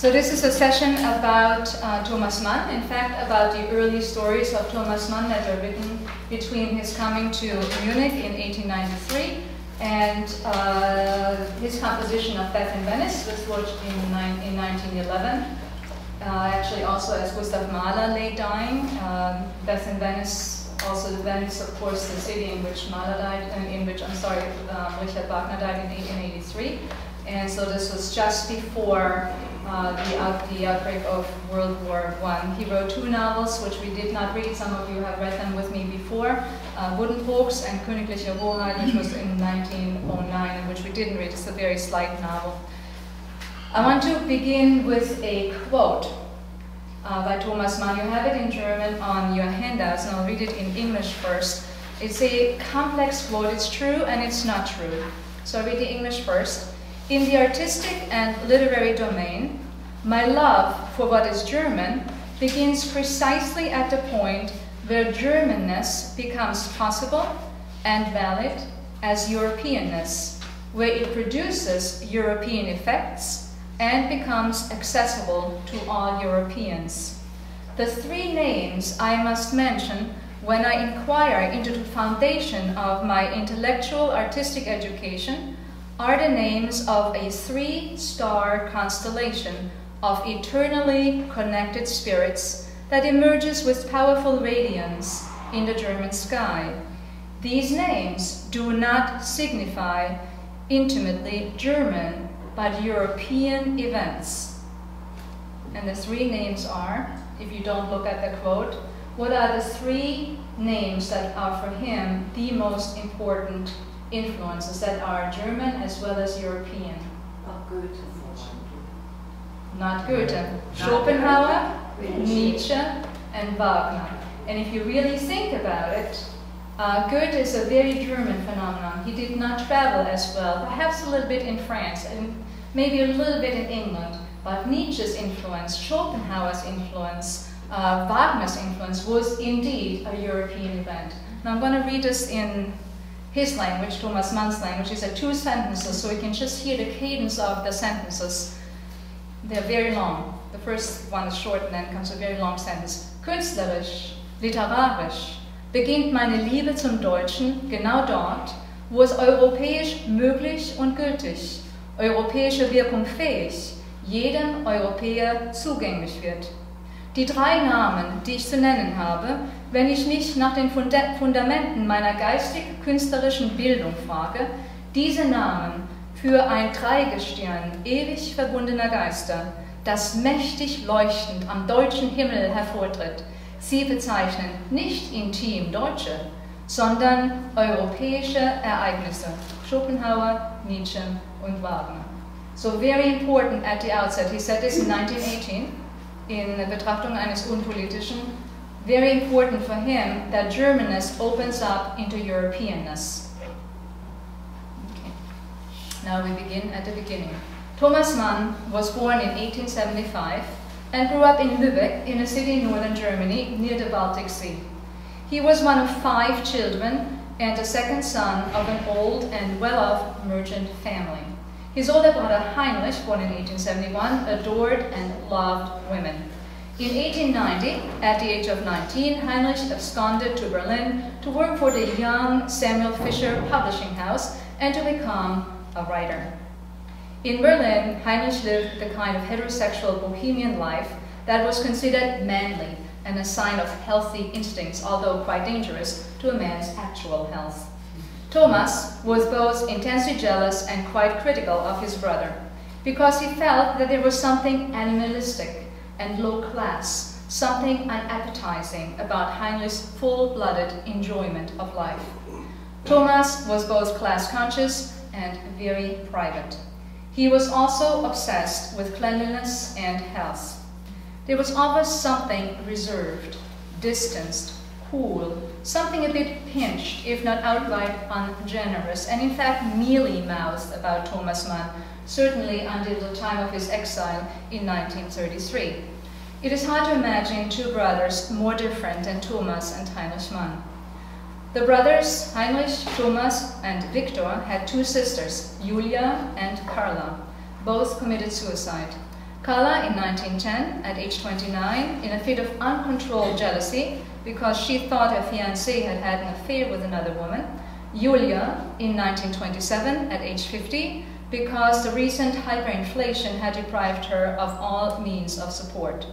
So this is a session about Thomas Mann, in fact about the early stories of Thomas Mann that were written between his coming to Munich in 1893 and his composition of Death in Venice, was watched in 1911. Actually also as Gustav Mahler lay dying. Death in Venice, also Venice of course the city in which Mahler died, Richard Wagner died in 1883. And so this was just before the outbreak of World War I. He wrote two novels, which we did not read. Some of you have read them with me before. Buddenbrooks and Königliche Hoheit, which was in 1909, and which we didn't read. It's a very slight novel. I want to begin with a quote by Thomas Mann. You have it in German on your handouts, and I'll read it in English first. It's a complex quote. It's true and it's not true. So I'll read the English first. In the artistic and literary domain, my love for what is German begins precisely at the point where Germanness becomes possible and valid as Europeanness, where it produces European effects and becomes accessible to all Europeans. The three names I must mention when I inquire into the foundation of my intellectual artistic education are the names of a three-star constellation of eternally connected spirits that emerges with powerful radiance in the German sky. These names do not signify intimately German, but European events. And the three names are, if you don't look at the quote, what are the three names that are for him the most important influences that are German as well as European? Goethe. Not Goethe. Schopenhauer, Nietzsche, and Wagner. And if you really think about it, Goethe is a very German phenomenon. He did not travel as well, perhaps a little bit in France, and maybe a little bit in England. But Nietzsche's influence, Schopenhauer's influence, Wagner's influence was indeed a European event. Now I'm going to read this in his language, Thomas Mann's language. These are two sentences, so you can just hear the cadence of the sentences. They're very long. The first one is short and then comes a very long sentence. Künstlerisch, literarisch beginnt meine Liebe zum Deutschen genau dort, wo es europäisch möglich und gültig, europäische Wirkung fähig, jedem Europäer zugänglich wird. Die drei Namen, die ich zu nennen habe, wenn ich mich nach den Fundamenten meiner geistig-künstlerischen Bildung frage, diese Namen für ein Dreigestirn ewig verbundener Geister, das mächtig leuchtend am deutschen Himmel hervortritt. Sie bezeichnen nicht intim Deutsche, sondern europäische Ereignisse. Schopenhauer, Nietzsche und Wagner. So very important at the outset. He said this in 1918 in Betrachtung eines Unpolitischen. Very important for him that Germanness opens up into Europeanness. Okay. Now we begin at the beginning. Thomas Mann was born in 1875 and grew up in Lübeck, in a city in northern Germany near the Baltic Sea. He was one of 5 children and the second son of an old and well-off merchant family. His older brother Heinrich, born in 1871, adored and loved women. In 1890, at the age of 19, Heinrich absconded to Berlin to work for the young Samuel Fischer publishing house and to become a writer. In Berlin, Heinrich lived the kind of heterosexual bohemian life that was considered manly and a sign of healthy instincts, although quite dangerous to a man's actual health. Thomas was both intensely jealous and quite critical of his brother, because he felt that there was something animalistic and low-class, something unappetizing about Heinrich's full-blooded enjoyment of life. Thomas was both class-conscious and very private. He was also obsessed with cleanliness and health. There was always something reserved, distanced, cool, something a bit pinched, if not outright ungenerous, and in fact mealy-mouthed about Thomas Mann, certainly until the time of his exile in 1933. It is hard to imagine two brothers more different than Thomas and Heinrich Mann. The brothers Heinrich, Thomas, and Victor had 2 sisters, Julia and Carla. Both committed suicide. Carla in 1910, at age 29, in a fit of uncontrolled jealousy because she thought her fiancé had had an affair with another woman. Julia in 1927, at age 50, because the recent hyperinflation had deprived her of all means of support.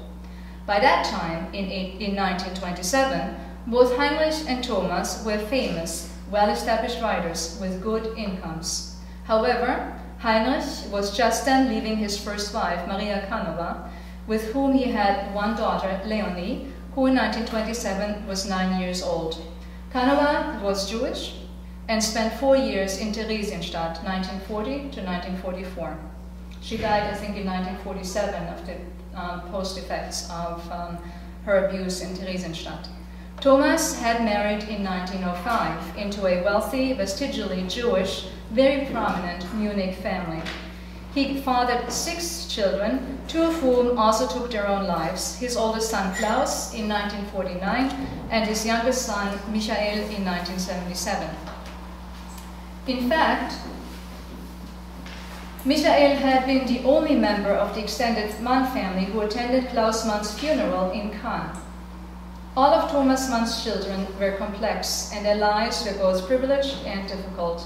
By that time, in 1927, both Heinrich and Thomas were famous, well-established writers with good incomes. However, Heinrich was just then leaving his first wife, Maria Canova, with whom he had one daughter, Leonie, who in 1927 was 9 years old. Canova was Jewish and spent 4 years in Theresienstadt, 1940 to 1944. She died, I think, in 1947 of the post-effects of her abuse in Theresienstadt. Thomas had married in 1905 into a wealthy, vestigially Jewish, very prominent Munich family. He fathered 6 children, 2 of whom also took their own lives, his oldest son Klaus in 1949 and his youngest son Michael in 1977. In fact, Michael had been the only member of the extended Mann family who attended Klaus Mann's funeral in Cannes. All of Thomas Mann's children were complex, and their lives were both privileged and difficult.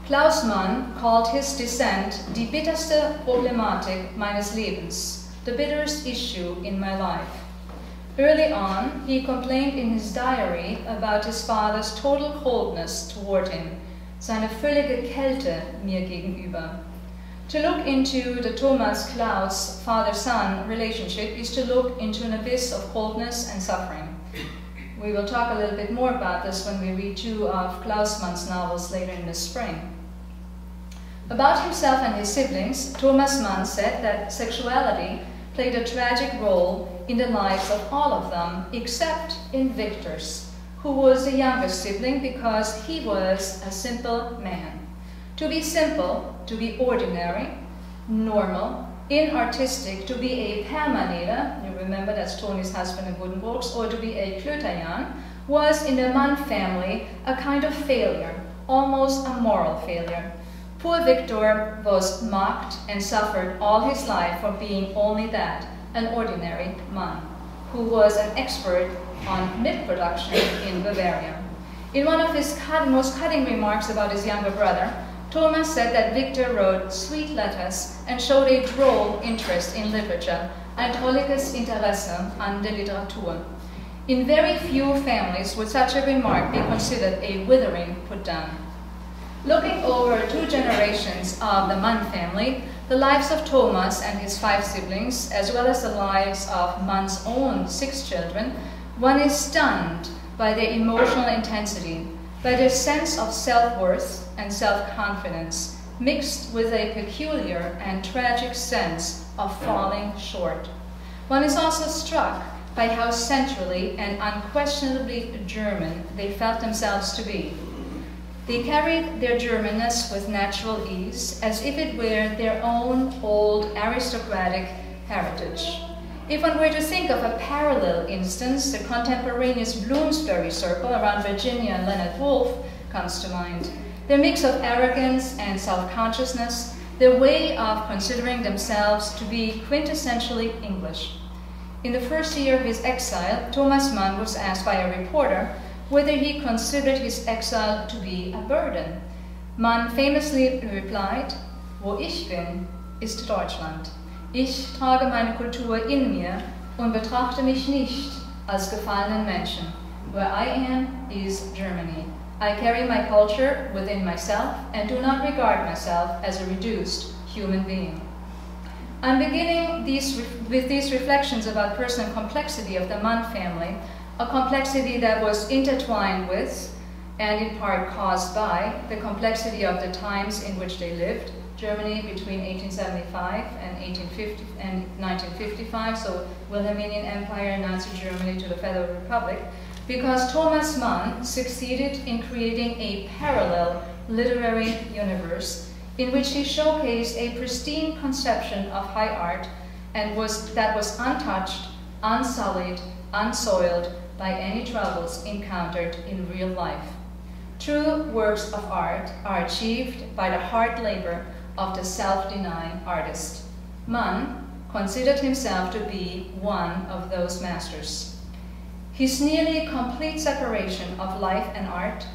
Klaus Mann called his descent die bitterste Problematik meines Lebens, the bitterest issue in my life. Early on, he complained in his diary about his father's total coldness toward him, seine völlige Kälte mir gegenüber. To look into the Thomas-Klaus father-son relationship is to look into an abyss of coldness and suffering. We will talk a little bit more about this when we read 2 of Klaus Mann's novels later in the spring. About himself and his siblings, Thomas Mann said that sexuality played a tragic role in the lives of all of them, except in Victor's, who was the youngest sibling because he was a simple man. To be simple, to be ordinary, normal, inartistic, to be a permaneder, you remember that's Tony's husband in Buddenbrooks, or to be a Klöterjan, was in the Mann family a kind of failure, almost a moral failure. Poor Victor was mocked and suffered all his life for being only that, an ordinary Mann, who was an expert on myth production in Bavaria. In one of his most cutting remarks about his younger brother, Thomas said that Victor wrote sweet letters and showed a droll interest in literature, ein drolliges Interesse an der Literatur. In very few families would such a remark be considered a withering put-down. Looking over 2 generations of the Mann family, the lives of Thomas and his 5 siblings, as well as the lives of Mann's own 6 children, one is stunned by their emotional intensity, by their sense of self-worth and self-confidence, mixed with a peculiar and tragic sense of falling short. One is also struck by how centrally and unquestionably German they felt themselves to be. They carried their Germanness with natural ease, as if it were their own old aristocratic heritage. If one were to think of a parallel instance, the contemporaneous Bloomsbury circle around Virginia and Leonard Woolf comes to mind. Their mix of arrogance and self-consciousness, their way of considering themselves to be quintessentially English. In the first year of his exile, Thomas Mann was asked by a reporter whether he considered his exile to be a burden. Mann famously replied, "Wo ich bin, ist Deutschland. Ich trage meine Kultur in mir und betrachte mich nicht als gefallenen Menschen. Where I am is Germany. I carry my culture within myself and do not regard myself as a reduced human being." I'm beginning with these reflections about personal complexity of the Mann family, a complexity that was intertwined with, and in part caused by, the complexity of the times in which they lived, Germany between 1875 and 1955, so Wilhelminian Empire, Nazi Germany to the Federal Republic, because Thomas Mann succeeded in creating a parallel literary universe in which he showcased a pristine conception of high art and that was untouched, unsullied, unsoiled by any troubles encountered in real life. True works of art are achieved by the hard labor of the self-denying artist. Mann considered himself to be one of those masters. His nearly complete separation of life and art,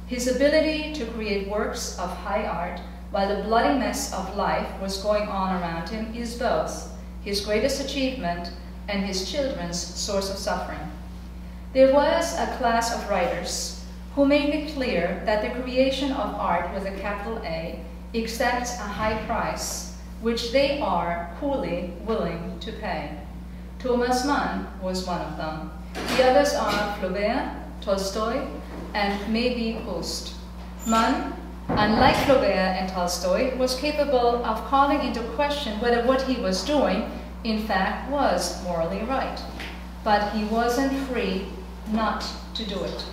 his ability to create works of high art while the bloody mess of life was going on around him, is both his greatest achievement and his children's source of suffering. There was a class of writers who made it clear that the creation of art with a capital A exacts a high price, which they are wholly willing to pay. Thomas Mann was one of them. The others are Flaubert, Tolstoy, and maybe Proust. Mann, unlike Flaubert and Tolstoy, was capable of calling into question whether what he was doing, in fact, was morally right. But he wasn't free not to do it.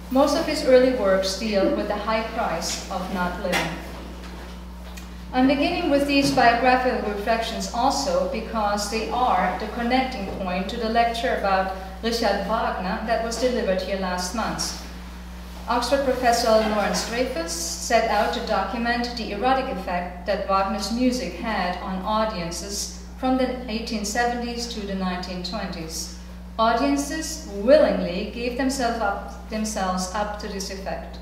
Most of his early works deal with the high price of not living. I'm beginning with these biographical reflections also because they are the connecting point to the lecture about Richard Wagner that was delivered here last month. Oxford professor Lawrence Dreyfus set out to document the erotic effect that Wagner's music had on audiences from the 1870s to the 1920s. Audiences willingly gave themselves up to this effect.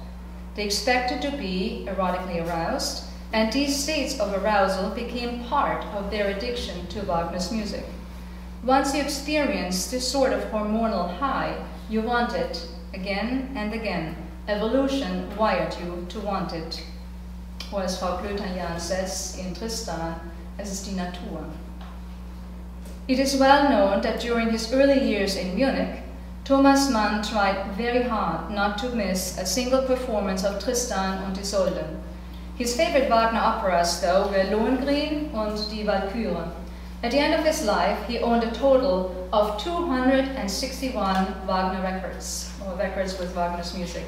They expected to be erotically aroused, and these states of arousal became part of their addiction to Wagner's music. Once you experienced this sort of hormonal high, you want it again and again. Evolution wired you to want it. Or as Frau Klöter-Jahn says in Tristan, es ist die Natur. It is well known that during his early years in Munich, Thomas Mann tried very hard not to miss a single performance of Tristan und Isolde. His favorite Wagner operas, though, were Lohengrin und Die Walküre. At the end of his life, he owned a total of 261 Wagner records, or records with Wagner's music.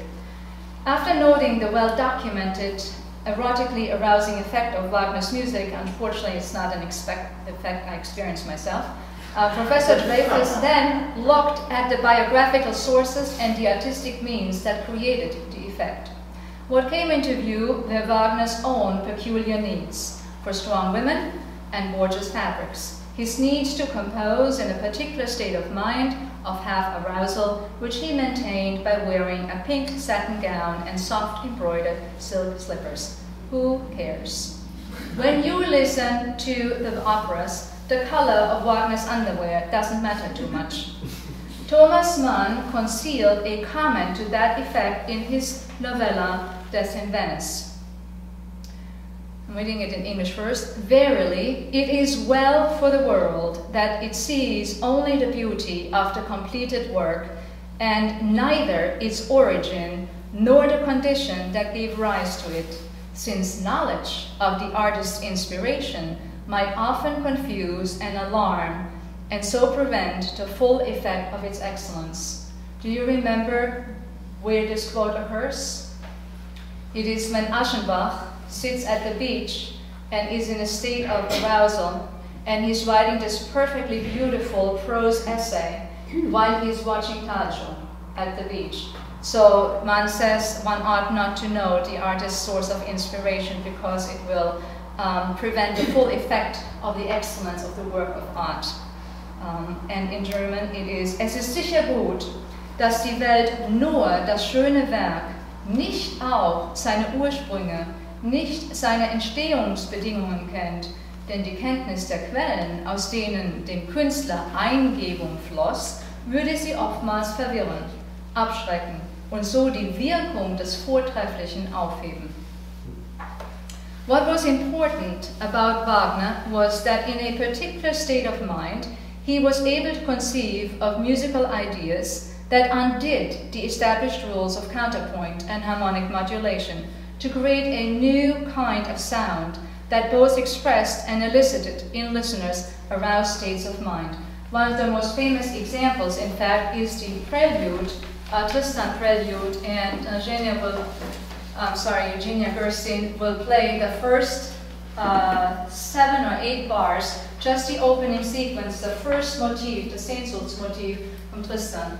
After noting the well-documented, erotically arousing effect of Wagner's music, unfortunately it's not an effect I experienced myself, Professor Dreyfus then looked at the biographical sources and the artistic means that created the effect. What came into view were Wagner's own peculiar needs for strong women and gorgeous fabrics, his need to compose in a particular state of mind of half arousal, which he maintained by wearing a pink satin gown and soft embroidered silk slippers. Who cares? When you listen to the operas, the color of Wagner's underwear doesn't matter too much. Thomas Mann concealed a comment to that effect in his novella, Death in Venice. I'm reading it in English first. Verily, it is well for the world that it sees only the beauty of the completed work, and neither its origin nor the condition that gave rise to it, since knowledge of the artist's inspiration might often confuse and alarm, and so prevent the full effect of its excellence. Do you remember where this quote occurs? It is when Aschenbach sits at the beach and is in a state of arousal, and he's writing this perfectly beautiful prose essay while he's watching Taggio at the beach. So Mann says one ought not to know the artist's source of inspiration because it will prevent the full effect of the excellence of the work of art. And in German it is, es ist sicher gut, dass die Welt nur das schöne Werk, nicht auch seine Ursprünge, nicht seine Entstehungsbedingungen kennt, denn die Kenntnis der Quellen, aus denen dem Künstler Eingebung floss, würde sie oftmals verwirren, abschrecken und so die Wirkung des Vortrefflichen aufheben. What was important about Wagner was that in a particular state of mind, he was able to conceive of musical ideas that undid the established rules of counterpoint and harmonic modulation, to create a new kind of sound that both expressed and elicited in listeners aroused states of mind. One of the most famous examples, in fact, is the prelude, Tristan prelude, and Eugenia Gerstein will play the first 7 or 8 bars, just the opening sequence, the first motif, the Sehnsuchts motif from Tristan.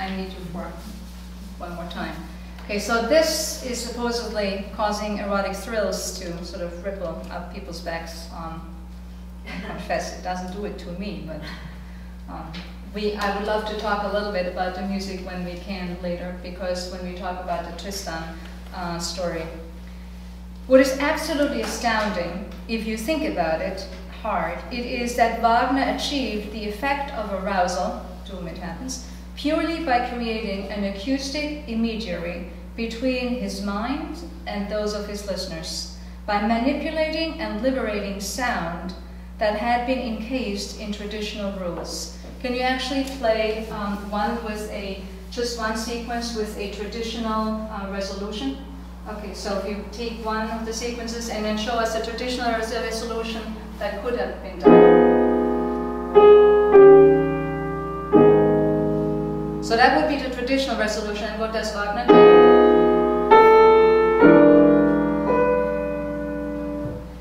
I need you for one more time. Okay, so this is supposedly causing erotic thrills to sort of ripple up people's backs. I confess it doesn't do it to me, but I would love to talk a little bit about the music when we can later, because when we talk about the Tristan story. What is absolutely astounding, if you think about it hard, it is that Wagner achieved the effect of arousal, to whom it happens, purely by creating an acoustic intermediary between his mind and those of his listeners, by manipulating and liberating sound that had been encased in traditional rules. Can you actually play just one sequence with a traditional resolution? Okay, so if you take one of the sequences and then show us a traditional resolution that could have been done. So that would be the traditional resolution, and what does Wagner do?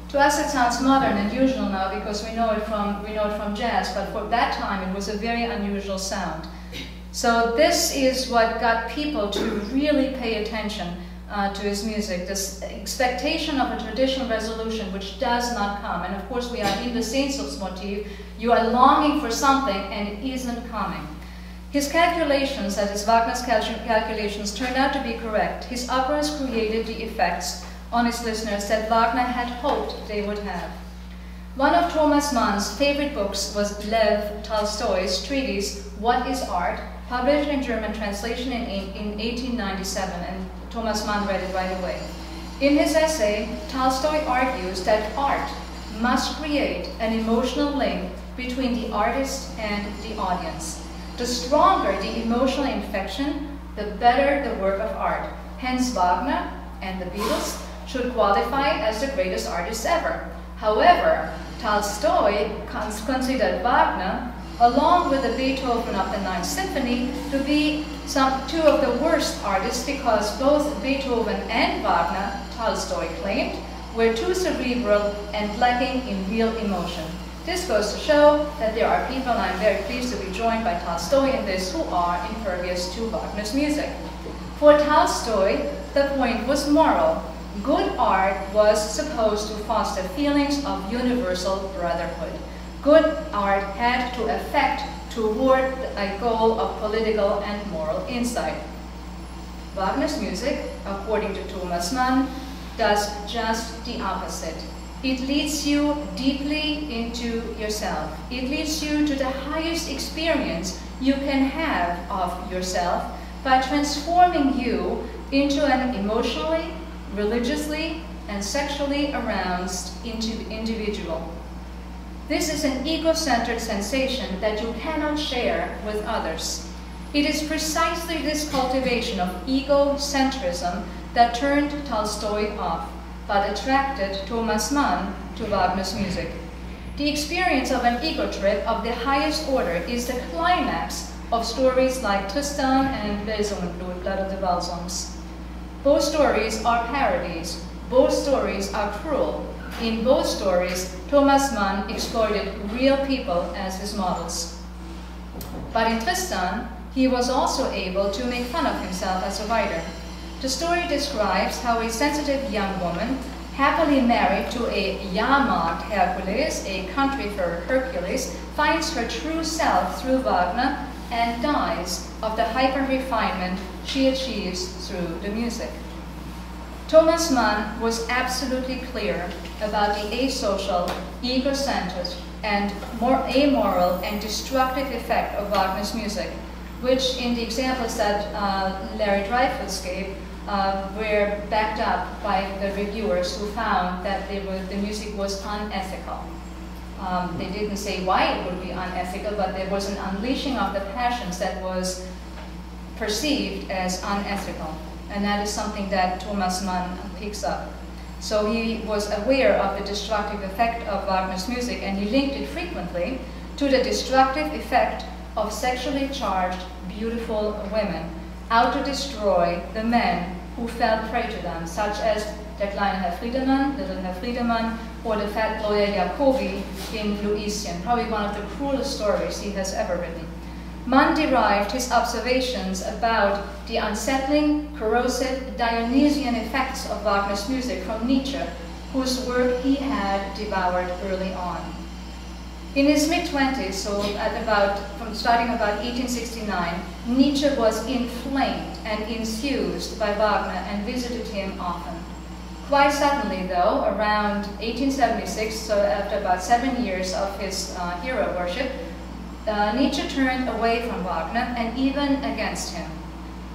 To us it sounds modern and usual now because we know it from jazz, but for that time it was a very unusual sound. So this is what got people to really pay attention to his music, this expectation of a traditional resolution which does not come. And of course we are in the Sehnsuchtsmotiv. You are longing for something and it isn't coming. His calculations, that is Wagner's calculations, turned out to be correct. His operas created the effects on his listeners that Wagner had hoped they would have. One of Thomas Mann's favorite books was Lev Tolstoy's treatise, What is Art?, published in German translation in 1897, and Thomas Mann read it right away. In his essay, Tolstoy argues that art must create an emotional link between the artist and the audience. The stronger the emotional infection, the better the work of art. Hence Wagner and the Beatles should qualify as the greatest artists ever. However, Tolstoy considered Wagner, along with the Beethoven of the Ninth Symphony, to be two of the worst artists because both Beethoven and Wagner, Tolstoy claimed, were too cerebral and lacking in real emotion. This goes to show that there are people, and I'm very pleased to be joined by Tolstoy in this, who are impervious to Wagner's music. For Tolstoy, the point was moral. Good art was supposed to foster feelings of universal brotherhood. Good art had to affect toward a goal of political and moral insight. Wagner's music, according to Thomas Mann, does just the opposite. It leads you deeply into yourself. It leads you to the highest experience you can have of yourself by transforming you into an emotionally, religiously, and sexually aroused individual. This is an ego-centered sensation that you cannot share with others. It is precisely this cultivation of egocentrism that turned Tolstoy off, but attracted Thomas Mann to Wagner's music. The experience of an ego trip of the highest order is the climax of stories like Tristan and Welsungen, Blood of the Balsams. Both stories are parodies. Both stories are cruel. In both stories, Thomas Mann exploited real people as his models. But in Tristan, he was also able to make fun of himself as a writer. The story describes how a sensitive young woman, happily married to a Jahrmarkt Hercules, a country for Hercules, finds her true self through Wagner and dies of the hyper-refinement she achieves through the music. Thomas Mann was absolutely clear about the asocial, egocentric, and more amoral and destructive effect of Wagner's music, which in the examples that Larry Dreyfuss gave were backed up by the reviewers who found that the music was unethical. They didn't say why it would be unethical, but there was an unleashing of the passions that was perceived as unethical. And that is something that Thomas Mann picks up. So he was aware of the destructive effect of Wagner's music, and he linked it frequently to the destructive effect of sexually charged, beautiful women, out to destroy the men who fell prey to them, such as der kleine Herr Friedemann, little Herr Friedemann, or the fat lawyer Jacobi in Luisian, probably one of the cruelest stories he has ever written. Mann derived his observations about the unsettling, corrosive, Dionysian effects of Wagner's music from Nietzsche, whose work he had devoured early on. In his mid-20s, so starting about 1869, Nietzsche was inflamed and enthused by Wagner and visited him often. Quite suddenly, though, around 1876, so after about 7 years of his hero worship, Nietzsche turned away from Wagner and even against him.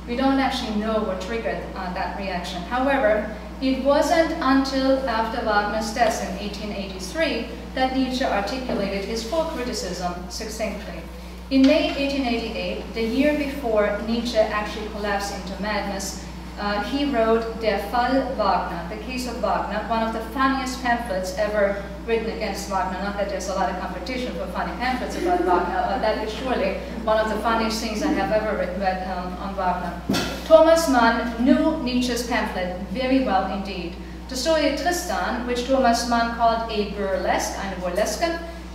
We don't actually know what triggered that reaction. However, it wasn't until after Wagner's death in 1883 that Nietzsche articulated his full criticism succinctly. In May 1888, the year before Nietzsche actually collapsed into madness, he wrote Der Fall Wagner, The Case of Wagner, one of the funniest pamphlets ever written against Wagner. Not that there's a lot of competition for funny pamphlets about Wagner, that is surely one of the funniest things I have ever read on Wagner. Thomas Mann knew Nietzsche's pamphlet very well indeed. The story of Tristan, which Thomas Mann called a burlesque, eine Burlesque,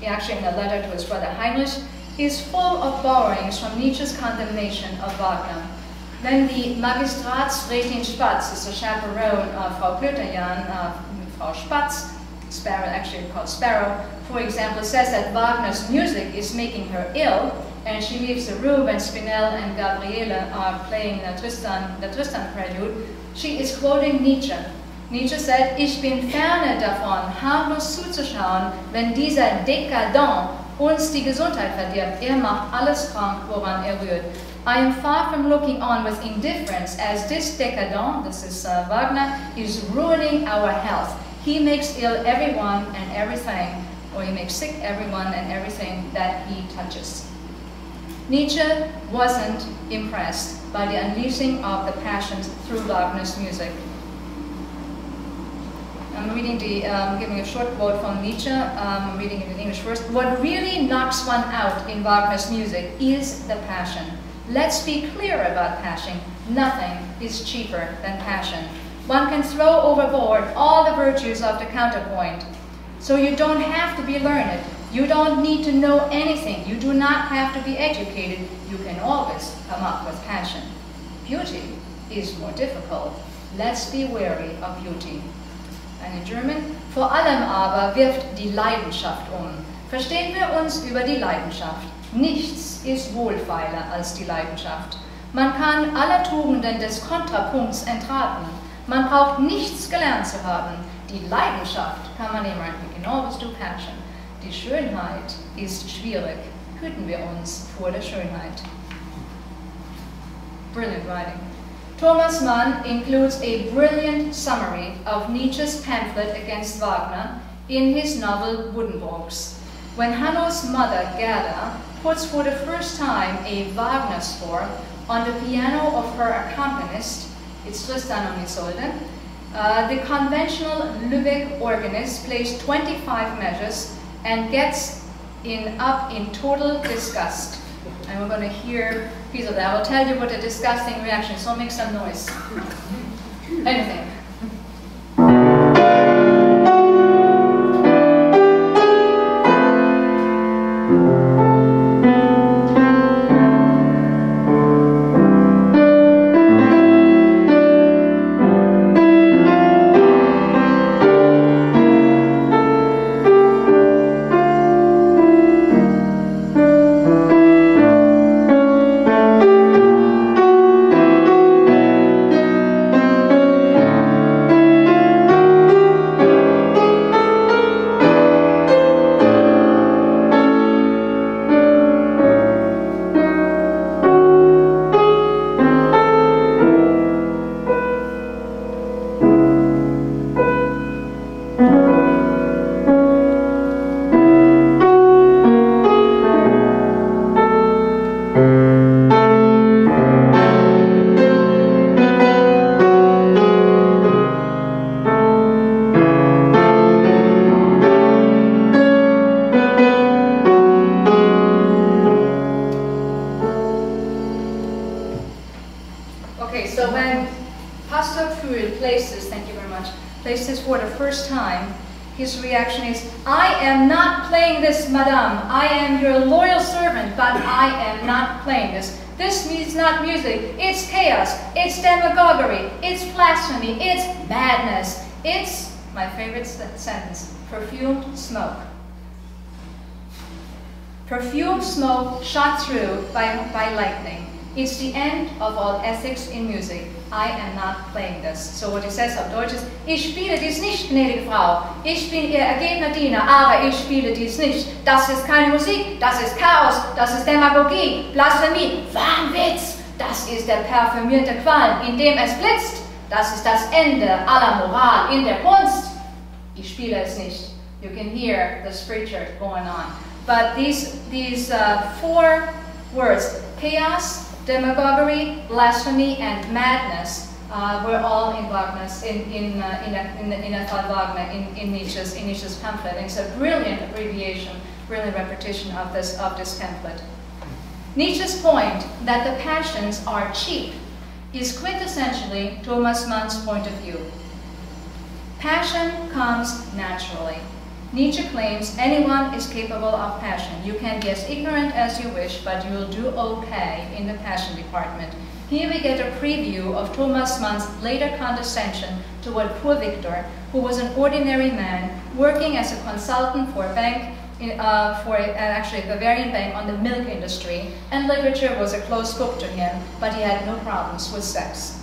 actually in a letter to his brother Heinrich, is full of borrowings from Nietzsche's condemnation of Wagner. When the Magistratsrätin Spatz is the chaperone of Frau Köterjan, Frau Spatz, Sparrow, actually called Sparrow, for example, says that Wagner's music is making her ill, and she leaves the room when Spinel and Gabriele are playing the Tristan prelude, she is quoting Nietzsche. Nietzsche said, "Ich bin ferne davon, harmlos zuzuschauen, wenn dieser Dekadent uns die Gesundheit verdirbt. Macht alles krank, woran rührt." I am far from looking on with indifference as this decadent, this is Wagner, is ruining our health. He makes ill everyone and everything, or he makes sick everyone and everything that he touches. Nietzsche wasn't impressed by the unleashing of the passions through Wagner's music. I'm reading giving a short quote from Nietzsche, I'm reading it in English first. "What really knocks one out in Wagner's music is the passion. Let's be clear about passion. Nothing is cheaper than passion. One can throw overboard all the virtues of the counterpoint. So you don't have to be learned. You don't need to know anything. You do not have to be educated. You can always come up with passion. Beauty is more difficult. Let's be wary of beauty." And in German, "Vor allem aber wirft die Leidenschaft Verstehen wir uns über die Leidenschaft. Nichts ist wohlfeiler als die Leidenschaft. Man kann aller Tugenden des Kontrapunkts entraten. Man braucht nichts gelernt zu haben. Die Leidenschaft kann man nehmen. We can always do passion. Die Schönheit ist schwierig. Hüten wir uns vor der Schönheit." Brilliant writing. Thomas Mann includes a brilliant summary of Nietzsche's pamphlet against Wagner in his novel Buddenbrooks. When Hanno's mother, Gerda, puts for the first time a Wagner score on the piano of her accompanist, it's Tristan und Isolde, the conventional Lübeck organist plays 25 measures and gets up in total disgust. And we're going to hear a piece of that. I will tell you what a disgusting reaction, so make some noise. Anything. his reaction is, I am not playing this, madame. I am your loyal servant, but I am not playing this. This is not music. It's chaos. It's demagoguery. It's blasphemy. It's madness. It's, my favorite sentence, perfumed smoke. Perfumed smoke shot through by lightning. It's the end of all ethics in music. I am not playing this. So what he says auf Deutsch ist, ich spiele dies nicht, gnädige Frau. Ich bin Ihr ergebener Diener, aber ich spiele dies nicht. Das ist keine Musik, das ist Chaos, das ist Demagogie, Blasphemie, Wahnwitz. Das ist der parfümierte Qualm, in dem es blitzt. Das ist das Ende aller Moral in der Kunst. Ich spiele es nicht. You can hear the preacher going on. But these four words, chaos, demagoguery, blasphemy, and madness, were all in Wagner's, in Wagner, in Nietzsche's pamphlet. And it's a brilliant abbreviation, brilliant repetition of this pamphlet. Nietzsche's point that the passions are cheap is quintessentially Thomas Mann's point of view. Passion comes naturally. Nietzsche claims anyone is capable of passion. You can be as ignorant as you wish, but you will do okay in the passion department. Here we get a preview of Thomas Mann's later condescension toward poor Victor, who was an ordinary man working as a consultant for a bank, actually a Bavarian bank on the milk industry, and literature was a closed book to him, but he had no problems with sex.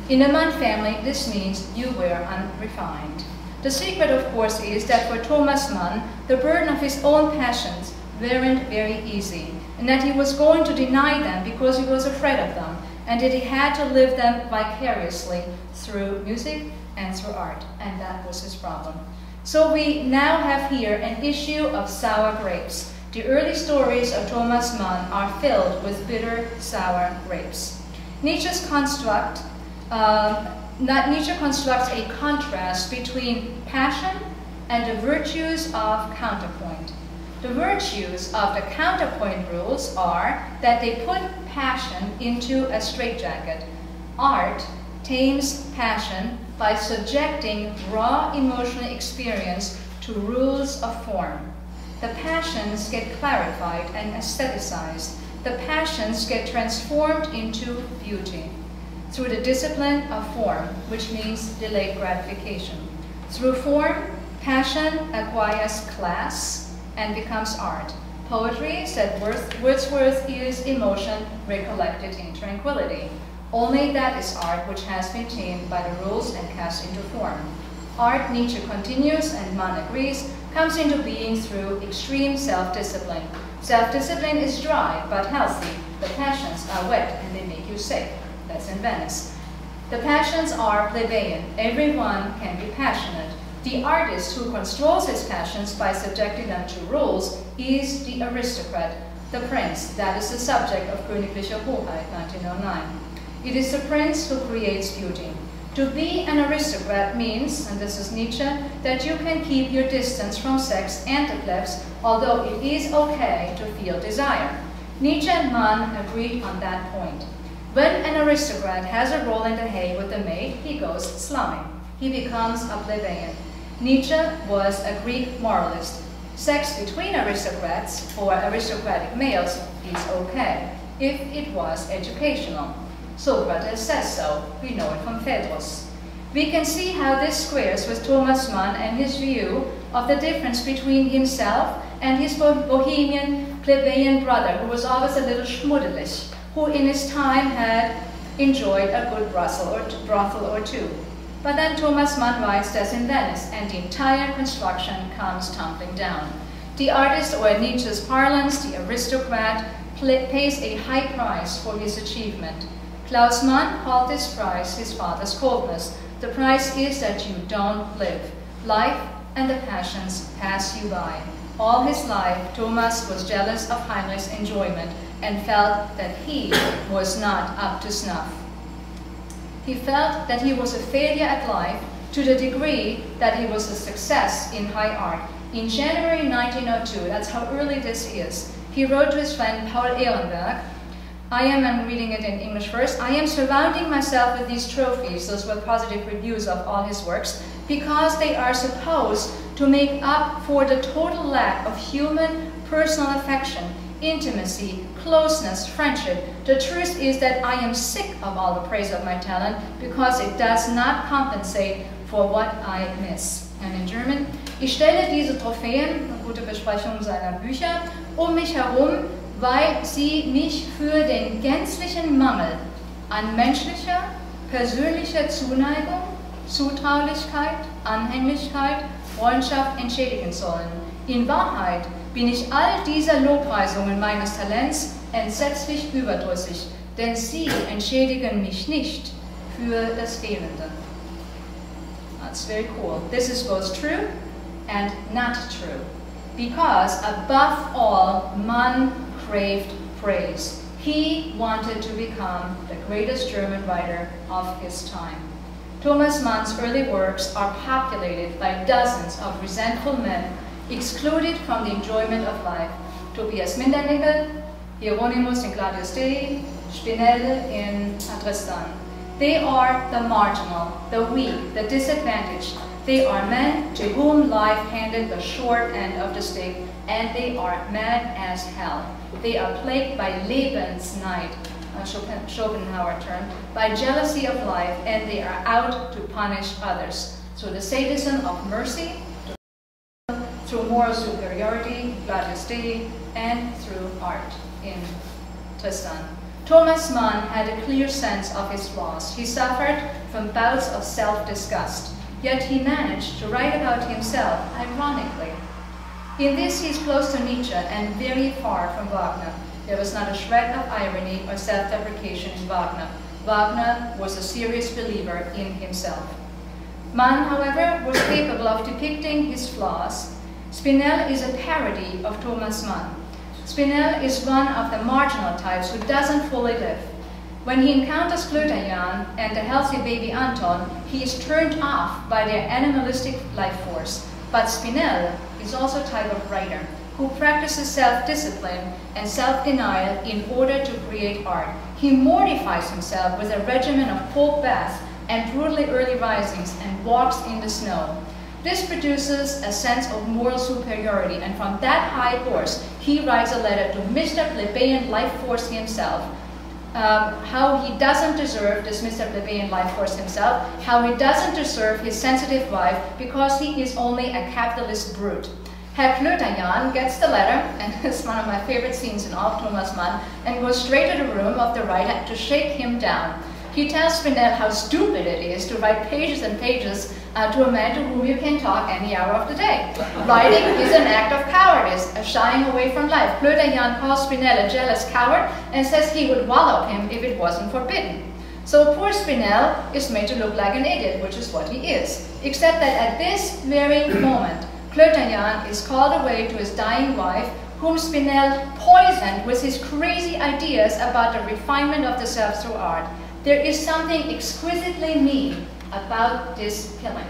In the Mann family, this means you were unrefined. The secret, of course, is that for Thomas Mann, the burden of his own passions weren't very easy, and that he was going to deny them because he was afraid of them, and that he had to live them vicariously through music and through art, and that was his problem. So we now have here an issue of sour grapes. The early stories of Thomas Mann are filled with bitter, sour grapes. Nietzsche constructs a contrast between passion and the virtues of counterpoint. The virtues of the counterpoint rules are that they put passion into a straitjacket. Art tames passion by subjecting raw emotional experience to rules of form. The passions get clarified and aestheticized. The passions get transformed into beauty through the discipline of form, which means delayed gratification. Through form, passion acquires class and becomes art. Poetry, said Wordsworth, is emotion recollected in tranquility. Only that is art which has been tamed by the rules and cast into form. Art, Nietzsche continues, and Mann agrees, comes into being through extreme self-discipline. Self-discipline is dry but healthy. The passions are wet and they make you sick. That's in Venice. The passions are plebeian. Everyone can be passionate. The artist who controls his passions by subjecting them to rules is the aristocrat, the prince. That is the subject of Königliche Hoheit, 1909. It is the prince who creates beauty. To be an aristocrat means, and this is Nietzsche, that you can keep your distance from sex and the plebs, although it is okay to feel desire. Nietzsche and Mann agreed on that point. When an aristocrat has a roll in the hay with the maid, he goes slumming. He becomes a plebeian. Nietzsche was a Greek moralist. Sex between aristocrats or aristocratic males is okay, if it was educational. Socrates says so. We know it from Phaedrus. We can see how this squares with Thomas Mann and his view of the difference between himself and his bohemian plebeian brother, who was always a little schmuddelig, who in his time had enjoyed a good brothel or two. But then Thomas Mann writes this in Venice, and the entire construction comes tumbling down. The artist, or in Nietzsche's parlance, the aristocrat, pays a high price for his achievement. Klaus Mann called this price his father's coldness. The price is that you don't live. Life and the passions pass you by. All his life, Thomas was jealous of Heinrich's enjoyment and felt that he was not up to snuff. He felt that he was a failure at life to the degree that he was a success in high art. In January 1902, that's how early this is, he wrote to his friend Paul Ehrenberg, I'm reading it in English first. I am surrounding myself with these trophies, those were positive reviews of all his works, because they are supposed to make up for the total lack of human personal affection, intimacy, closeness, friendship. The truth is that I am sick of all the praise of my talent because it does not compensate for what I miss. And in German, ich stelle diese Trophäen, eine gute Besprechung seiner Bücher, um mich herum, weil sie mich für den gänzlichen Mangel an menschlicher, persönlicher Zuneigung, Zutraulichkeit, Anhänglichkeit, Freundschaft entschädigen sollen. In Wahrheit bin ich all dieser Lobpreisungen meines Talents entsetzlich überdrüssig, denn sie entschädigen mich nicht für das Fehlende. That's very cool. This is both true and not true, because above all, Mann craved praise. He wanted to become the greatest German writer of his time. Thomas Mann's early works are populated by dozens of resentful men excluded from the enjoyment of life. Tobias Mindernigel, Hieronymus in Claudius Dei, Spinelle in Tristan. They are the marginal, the weak, the disadvantaged. They are men to whom life handed the short end of the stick, and they are mad as hell. They are plagued by Lebensneid, a Schopenhauer term, by jealousy of life, and they are out to punish others. So the sadism of mercy, through moral superiority, Claudius Dei, and through art in Tristan. Thomas Mann had a clear sense of his flaws. He suffered from bouts of self-disgust, yet he managed to write about himself ironically. In this he is close to Nietzsche and very far from Wagner. There was not a shred of irony or self-deprecation in Wagner. Wagner was a serious believer in himself. Mann, however, was capable of depicting his flaws. Spinelle is a parody of Thomas Mann. Spinelle is one of the marginal types who doesn't fully live. When he encounters Klöterjan and the healthy baby Anton, he is turned off by their animalistic life force. But Spinelle is also a type of writer who practices self-discipline and self-denial in order to create art. He mortifies himself with a regimen of cold baths and brutally early risings and walks in the snow. This produces a sense of moral superiority, and from that high horse, he writes a letter to Mr. Plebeian Life Force himself, how he doesn't deserve this Mr. Plebeian Life Force himself, how he doesn't deserve his sensitive wife because he is only a capitalist brute. Herr Klöterjan gets the letter, and it's one of my favorite scenes in all of Thomas Mann, and goes straight to the room of the writer to shake him down. He tells Spinelle how stupid it is to write pages and pages to a man to whom you can talk any hour of the day. Writing is an act of cowardice, a shying away from life. Klöterjan calls Spinelle a jealous coward and says he would wallop him if it wasn't forbidden. So poor Spinelle is made to look like an idiot, which is what he is. Except that at this very moment, Klöterjan is called away to his dying wife, whom Spinelle poisoned with his crazy ideas about the refinement of the self through art. There is something exquisitely mean about this killing.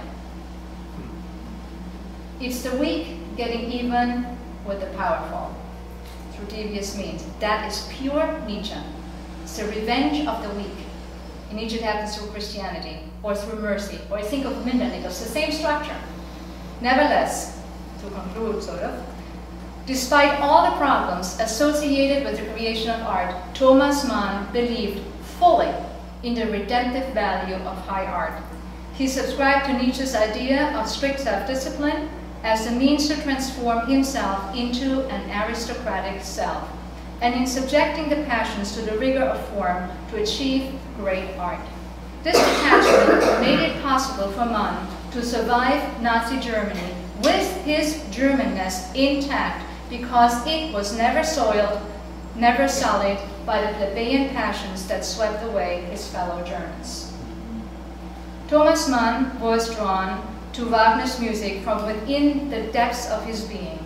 It's the weak getting even with the powerful through devious means. That is pure Nietzsche. It's the revenge of the weak. In Nietzsche it happens through Christianity, or through mercy, or think of Mindernigel. It's the same structure. Nevertheless, to conclude sort of, despite all the problems associated with the creation of art, Thomas Mann believed fully in the redemptive value of high art. He subscribed to Nietzsche's idea of strict self-discipline as the means to transform himself into an aristocratic self, and in subjecting the passions to the rigor of form to achieve great art. This detachment made it possible for Mann to survive Nazi Germany with his Germanness intact, because it was never soiled, never sullied by the plebeian passions that swept away his fellow Germans. Thomas Mann was drawn to Wagner's music from within the depths of his being,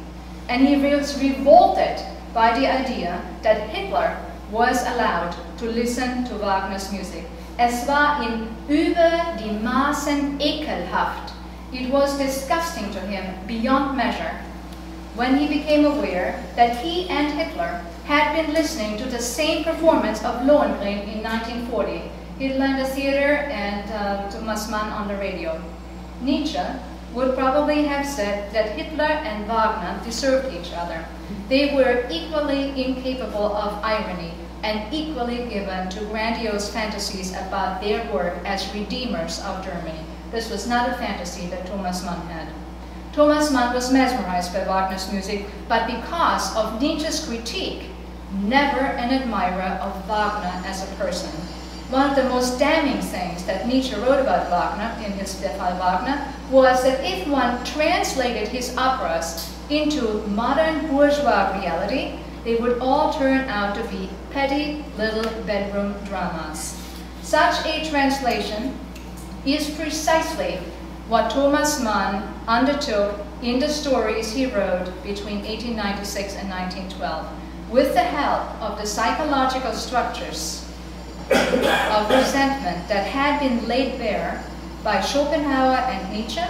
and he was revolted by the idea that Hitler was allowed to listen to Wagner's music. Es war ihm über die Maßen ekelhaft. It was disgusting to him beyond measure when he became aware that he and Hitler had been listening to the same performance of Lohengrin in 1940. Hitler in the theater and Thomas Mann on the radio. Nietzsche would probably have said that Hitler and Wagner deserved each other. They were equally incapable of irony and equally given to grandiose fantasies about their work as redeemers of Germany. This was not a fantasy that Thomas Mann had. Thomas Mann was mesmerized by Wagner's music, but because of Nietzsche's critique, never an admirer of Wagner as a person. One of the most damning things that Nietzsche wrote about Wagner in his Der Fall Wagner was that if one translated his operas into modern bourgeois reality, they would all turn out to be petty little bedroom dramas. Such a translation is precisely what Thomas Mann undertook in the stories he wrote between 1896 and 1912, with the help of the psychological structures of resentment that had been laid bare by Schopenhauer and Nietzsche.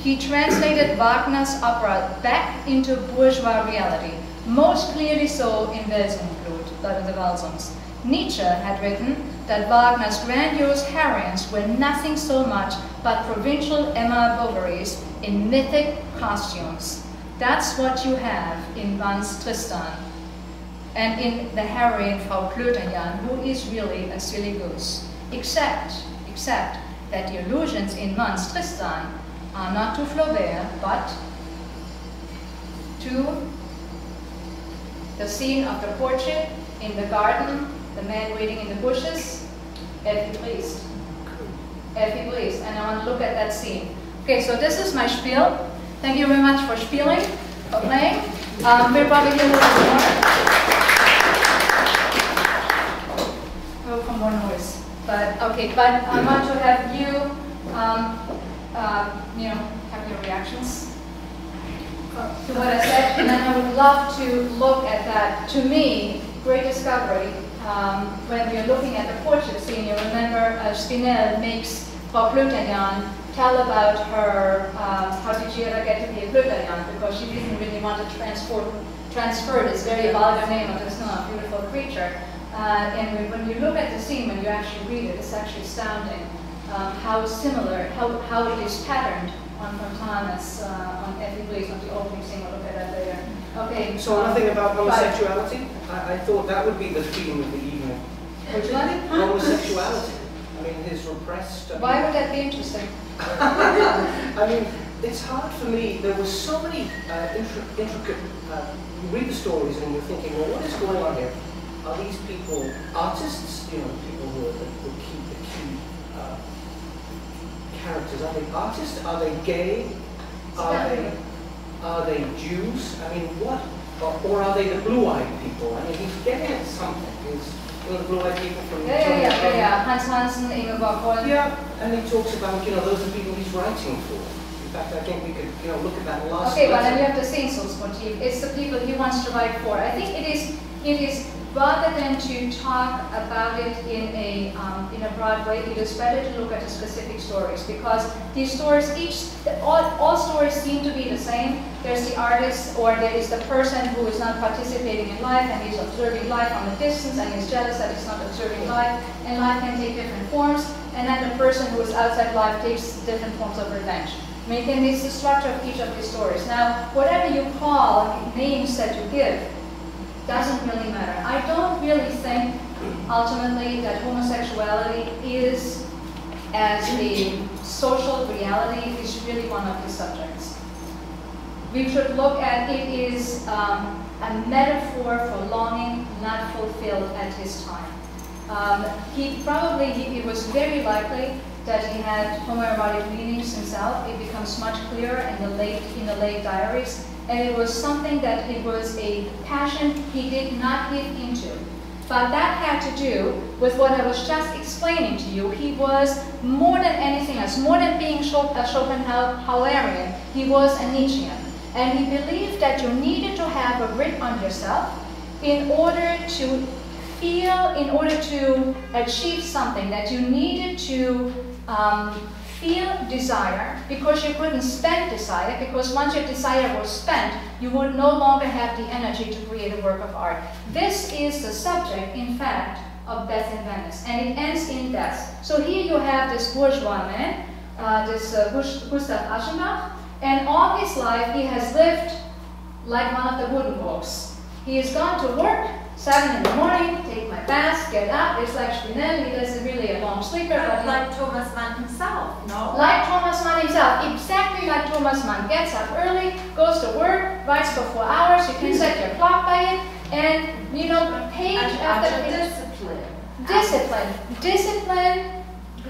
He translated Wagner's opera back into bourgeois reality, most clearly so in Welsenblut, the Walsungs. Nietzsche had written that Wagner's grandiose heroines were nothing so much but provincial Emma Bovarys in mythic costumes. That's what you have in Mann's Tristan, and in the heroine Frau Klöterjan, who is really a silly goose. Except that the allusions in Mann's Tristan are not to Flaubert, but to the scene of the portrait in the garden, the man waiting in the bushes, Elfie Briest. Elfie Briest, and I want to look at that scene. Okay, so this is my spiel. Thank you very much for spieling, for playing. We'll probably hear a little more. From more noise, but okay. But I want to have you, have your reactions to what I said, and then I would love to look at that. To me, great discovery. When you're looking at the portrait scene, you remember Spinel makes Frau Klöterjan tell about her. How did she ever get to be a Klöterjan? Because she didn't really want to transfer this very vulgar name of this beautiful creature. And when you look at the scene, when you actually read it, it's actually astounding how similar, how it is patterned on Fontana's, on Elfie Briest, on the opening scene. We'll look at that later. Okay. So nothing about homosexuality? I thought that would be the theme of the evening. Which one? Homosexuality. I mean, his repressed... Why would that be interesting? I mean, it's hard for me. There were so many intricate... you read the stories and you're thinking, well, what is going on here? Are these people artists? You know, people who are the key characters. Are they artists? Are they gay? Are they Jews? I mean, what? Or are they the blue-eyed people? I mean, he's getting at something. He's the blue-eyed people from... Yeah. Hans Hansen, Ingeborg Holm. Yeah, and he talks about, those are people he's writing for. In fact, I think we could, look at that last... Okay, but then you have the Sehnsuchtsmotiv. It's the people he wants to write for. I think it is rather than to talk about it in a broad way, it is better to look at the specific stories, because these stories, all stories seem to be the same. There's the artist, or there is the person who is not participating in life and he's observing life from a distance and he's jealous that he's not observing life, and life can take different forms, and then the person who is outside life takes different forms of revenge. I mean, it's the structure of each of these stories. Now, whatever you call names that you give, doesn't really matter. I don't really think, ultimately, that homosexuality is, as a social reality, is really one of the subjects. We should look at it is a metaphor for longing not fulfilled at his time. It was very likely that he had homoerotic leanings himself. It becomes much clearer in the late diaries. And it was something that it was a passion he did not give into. But that had to do with what I was just explaining to you. He was more than anything else, more than being a Schopenhauerian, he was a Nietzschean. And he believed that you needed to have a grip on yourself in order to feel, in order to achieve something, that you needed to feel desire because you couldn't spend desire, because once your desire was spent, you would no longer have the energy to create a work of art. This is the subject, in fact, of Death in Venice, and it ends in death. So here you have this bourgeois man, Gustav Aschenbach, and all his life he has lived like one of the Buddenbrooks. He has gone to work, 7 in the morning, take my bath, get up. It's like Spinel, he doesn't really a long sleeper. But like Thomas Mann himself, no? Like Thomas Mann himself, exactly like Thomas Mann. Gets up early, goes to work, writes for 4 hours, you can set your clock by it, and you know, page after page. Discipline,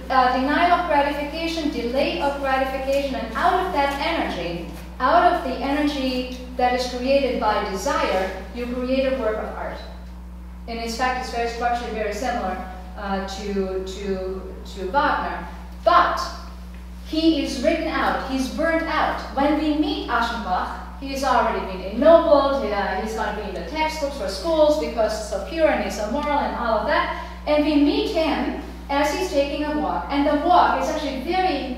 denial of gratification, delay of gratification, and out of that energy, out of the energy that is created by desire, you create a work of art. And in fact, it's very structurally very similar to Wagner. But he is written out, he's burnt out. When we meet Aschenbach, he's already been ennobled, he's going to be in the textbooks for schools because he's so pure and he's so moral and all of that. And we meet him as he's taking a walk. And the walk is actually very,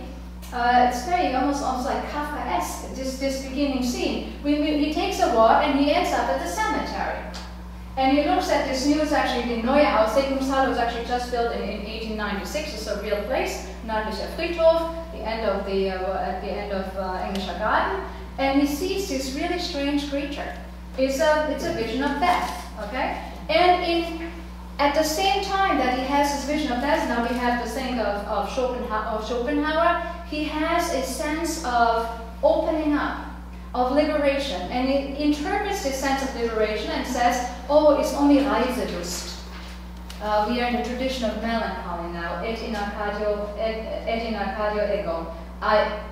it's very almost like Kafkaesque, this beginning scene. He takes a walk and he ends up at the cemetery. And he looks at this news, actually, the Neue Auslegungshalle was actually just built in 1896. It's a real place, Nördlicher Friedhof, at the end of Englischer Garden. And he sees this really strange creature. It's a vision of death, okay? And at the same time that he has this vision of death, now we have to think of Schopenhauer, he has a sense of opening up, of liberation, and he interprets this sense of liberation and says, oh, it's only Reiselust. We are in the tradition of melancholy now, et in Arcadio ego.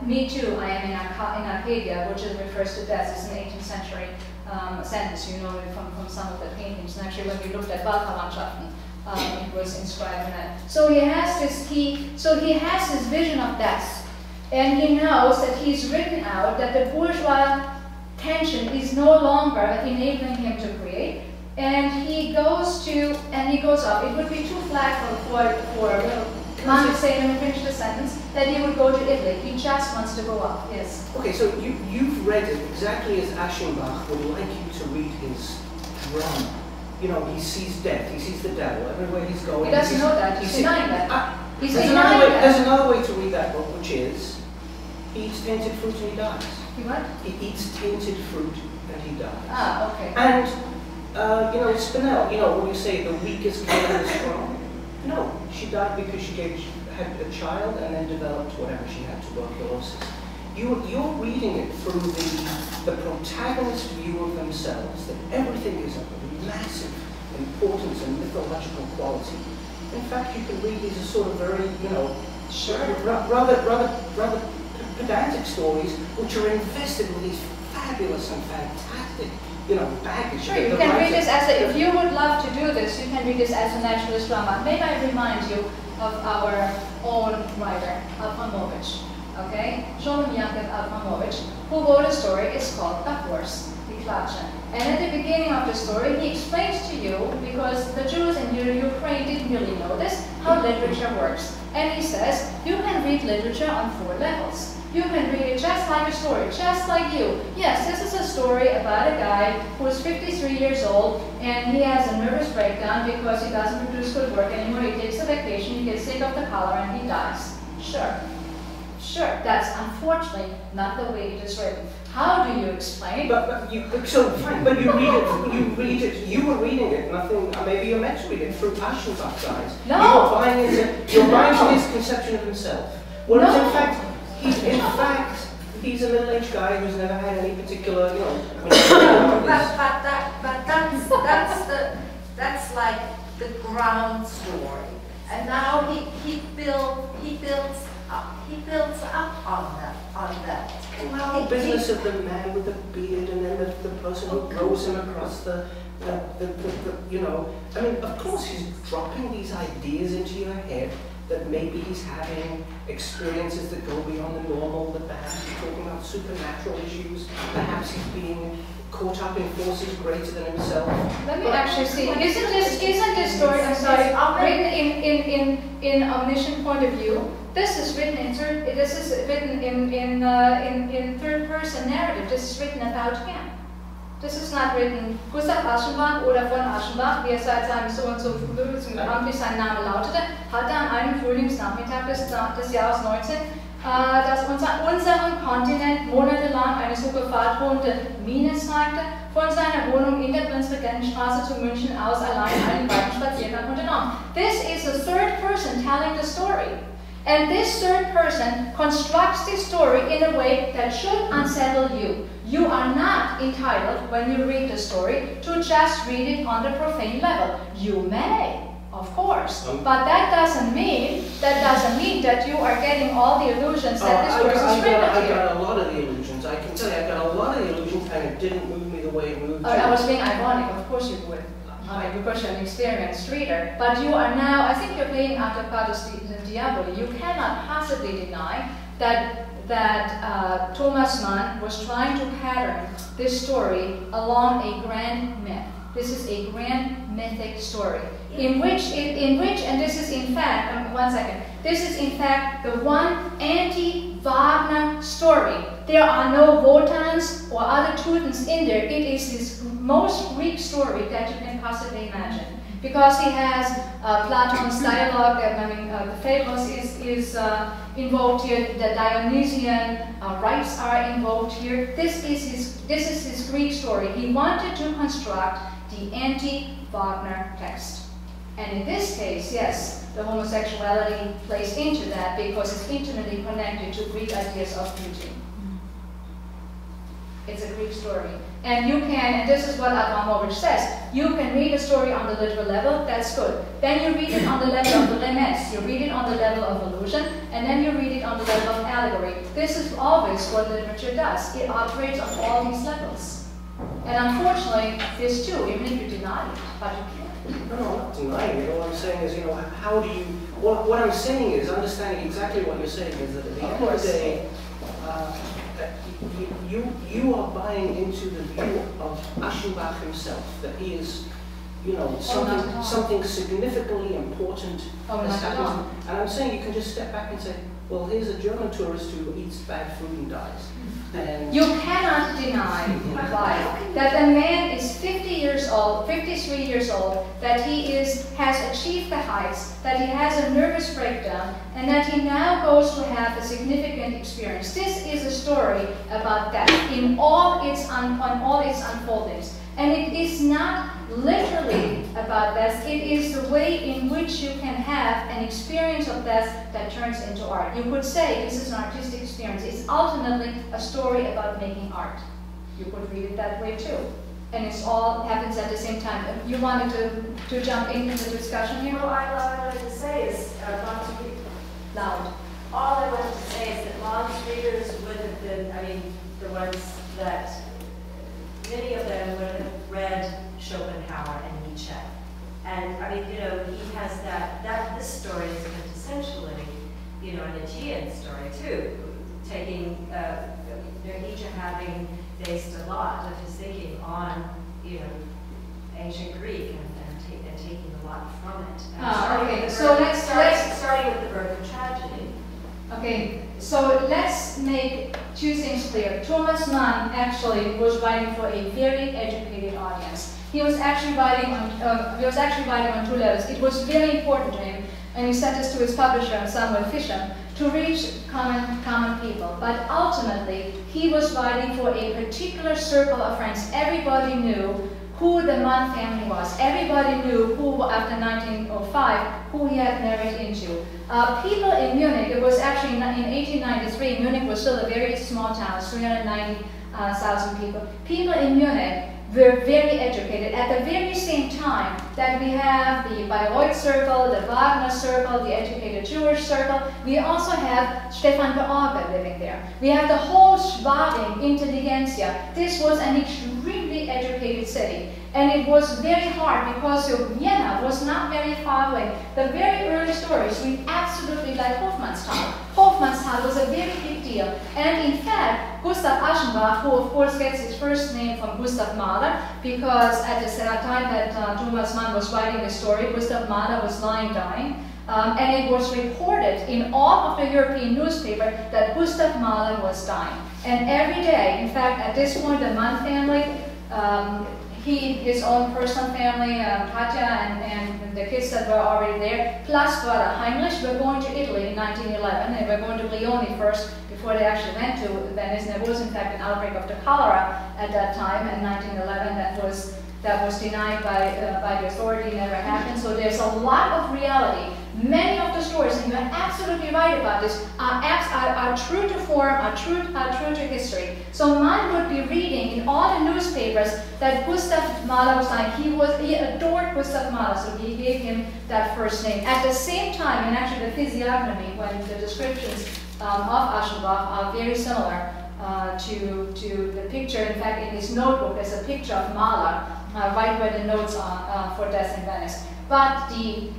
Me too, I am in Arcadia, which refers to death. It's an 18th century sentence, you know it from some of the paintings. And actually, when we looked at Waldlandschaften, it was inscribed in that. So he has this vision of death, and he knows that he's written out that the bourgeois tension is no longer enabling him to create, and he goes up. It would be too flat for Mann to say, when he finished the sentence, that he would go to Italy. He just wants to go up, yes. Okay, so you've read it exactly as Aschenbach would like you to read his drama. You know, he sees death, he sees the devil everywhere he's going. He doesn't know that, he's denying that. He's there's denying that. There's another way to read that book, which is, he eats tainted fruit and he dies. He what? He eats tainted fruit and he dies. Ah, okay. And, you know, Spinel, you know, when you say the weak is killing the strong, no, she died because she had a child and then developed whatever she had, tuberculosis. You're reading it through the protagonist view of themselves, that everything is of massive importance and mythological quality. In fact, you can read these as sort of very, you know, rather pedantic stories, which are invested with these fabulous and fantastic, you know, baggage. Sure, you can read this as if you would love to do this, you can read this as a naturalist drama. May I remind you of our own writer, Alfamovich, okay? John Jakob Alfamovich, who wrote a story, it's called A Horse, Die Klatsche. And at the beginning of the story, he explains to you, because the Jews in Ukraine didn't really know this, how literature works. And he says, you can read literature on 4 levels. You can read it just like a story, just like you. Yes, this is a story about a guy who is 53 years old and he has a nervous breakdown because he doesn't produce good work anymore. He takes a vacation, he gets sick of the cholera, and he dies. Sure, that's unfortunately not the way it is written. How do you explain? But you read it, you were reading it, nothing, maybe you're meant to read it through Aschenbach's eyes. No! You're buying into his conception of himself. Whereas in fact, he's a middle-aged guy who's never had any particular, you know. That's like the ground story, and now he builds up on that. Well, the business of the man with the beard, and then the person who grows him across the you know. I mean, of course, he's dropping these ideas into your head that maybe he's having experiences that go beyond the normal, that perhaps he's talking about supernatural issues, perhaps he's being caught up in forces greater than himself. Let me actually see. Isn't this story, I'm sorry, written in in omniscient point of view. This is written in third person narrative. This is written about him. Das ist not written, Gustav Aschenbach oder von Aschenbach, wie er seit seinem so und so amtlich sein Name lautete, hatte an einem Frühlingsnachmittag des Jahres 19, das unseren Kontinent monatelang eine so gefahrdrohende Miene zeigte, von seiner Wohnung in der Prinzregentenstraße zu München aus allein einen weiten Spaziergang unternommen. This is a third person telling the story. And this third person constructs the story in a way that should unsettle you. You are not entitled, when you read the story, to just read it on the profane level. You may, of course, but that doesn't mean that you are getting all the illusions that this person's written here. I got a lot of the illusions. I can tell you, I got a lot of the illusions, and it didn't move me the way it moved you. I was being ironic. Of course you would. I mean, because you're an experienced reader. But you are now, I think you're playing Acrobatus Diaboli. You cannot possibly deny that Thomas Mann was trying to pattern this story along a grand myth. This is a grand mythic story in which, and this is in fact, one second, this is in fact the one anti-Wagner story. There are no Wotans or other Teutons in there. It is his most Greek story that you can possibly imagine. Because he has Platon's dialogue, the Phaedrus is invoked here, the Dionysian rites are invoked here. This is his Greek story. He wanted to construct the anti-Wagner text. And in this case, yes, the homosexuality plays into that because it's intimately connected to Greek ideas of beauty. It's a Greek story. And you can, and this is what Abramovich says, you can read a story on the literal level, that's good. Then you read it on the level of the lemmes, you read it on the level of illusion, and then you read it on the level of allegory. This is always what literature does. It operates on all these levels. And unfortunately, this too, even if you deny it, but you can't. No, I'm not denying it. All I'm saying is, how do you, what I'm saying is, understanding exactly what you're saying is that at the end of the day, you are buying into the view of Aschenbach himself, that he is, something significantly important has happened. And I'm saying you can just step back and say, well, here's a German tourist who eats bad food and dies. And you cannot deny that the man is 53 years old, that he has achieved the heights, that he has a nervous breakdown, and that he now goes to have a significant experience. This is a story about death in all its on all its unfoldings. And it is not literally about death, it is the way in which you can have an experience of death that turns into art. You could say this is an artistic experience. It's ultimately a story about making art. You could read it that way too. And it's all happens at the same time. You wanted to jump into the discussion here? Well, all I wanted to say is, Loud. all I wanted to say is that Mann's readers would have been, the ones that, many of them would have read Schopenhauer and Nietzsche. And he has this story is quintessentially, an Aegean story too, taking, Nietzsche having based a lot of his thinking on, ancient Greek and taking a lot from it. Okay, so let's starting with the birth of tragedy. Okay, so let's make two things clear. Thomas Mann actually was writing for a very educated audience. He was actually writing on two levels. It was very important to him, and he sent this to his publisher, Samuel Fischer, to reach common people. But ultimately, he was writing for a particular circle of friends. Everybody knew who the Mann family was. Everybody knew who, after 1905, who he had married into. People in Munich, it was actually in 1893, Munich was still a very small town, 390,000 people. People in Munich were very educated. At the very same time that we have the Bayreuth circle, the Wagner circle, the educated Jewish circle, we also have Stefan George living there. We have the whole Schwabing intelligentsia. This was an extremely educated city. And it was very hard because Vienna was not very far away. The very early stories read absolutely like Hofmannsthal. Hofmannsthal was a very big deal. And in fact, Gustav Aschenbach, who of course gets his first name from Gustav Mahler, because at the time that Thomas Mann was writing the story, Gustav Mahler was lying dying. And it was reported in all of the European newspapers that Gustav Mahler was dying. And every day, in fact, at this point, the Mann family, his own personal family, Katja and the kids that were already there, plus brother Heinrich, were going to Italy in 1911. They were going to Lione first before they actually went to Venice. And there was, in fact, an outbreak of the cholera at that time in 1911 that was denied by the authority, never happened. So there's a lot of reality. Many of the stories, and you're absolutely right about this, are true to form, are true to history. So Mann would be reading in all the newspapers that Gustav Mahler was dying. He adored Gustav Mahler, so he gave him that first name. At the same time, and actually the physiognomy, when the descriptions of Aschenbach are very similar to the picture. In fact, in his notebook, there's a picture of Mahler right where the notes are for Death in Venice. But the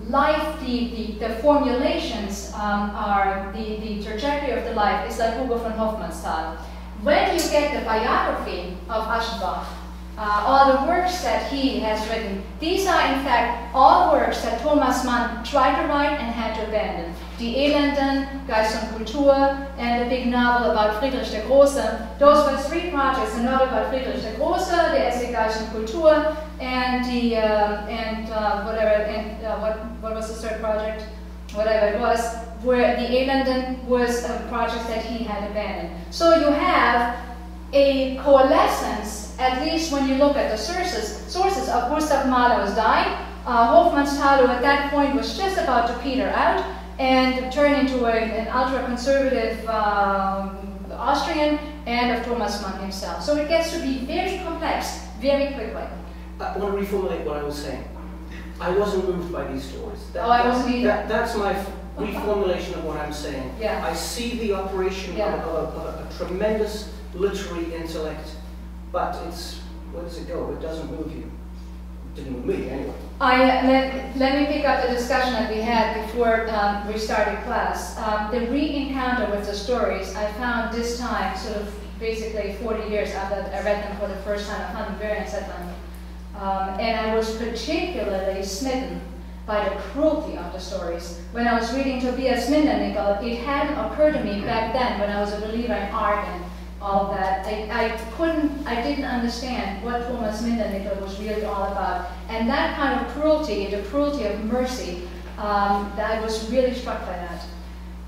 life, the formulations are, the trajectory of the life is like Hugo von Hofmannsthal. When you get the biography of Aschenbach, all the works that he has written, these are in fact all works that Thomas Mann tried to write and had to abandon. Die Elenden, Geist und Kultur, and the big novel about Friedrich der Große. Those were three projects: the novel about Friedrich der Große, the essay Geist und Kultur, and the what was the third project? Whatever it was, where the Elenden was a project that he had abandoned. So you have a coalescence, at least when you look at the sources of Gustav Mahler was dying, Hofmannsthal, who at that point was just about to peter out and turn into an ultra-conservative Austrian, and of Thomas Mann himself. So it gets to be very complex very quickly. I want to reformulate what I was saying. I wasn't moved by these stories. I wasn't either. That's my reformulation of what I'm saying. Yeah. I see the operation of a tremendous literary intellect, but it's, where does it go? It doesn't move you. It didn't move me, anyway. Let me pick up the discussion that we had before we started class. The re-encounter with the stories, I found this time, sort of basically 40 years after I read them for the first time, I found them very unsettling. And I was particularly smitten by the cruelty of the stories. When I was reading Tobias Mindernickel, it hadn't occurred to me back then, when I was a believer in art and all of that, I didn't understand what Thomas Mindernickel was really all about. And that kind of cruelty, the cruelty of mercy, I was really struck by that.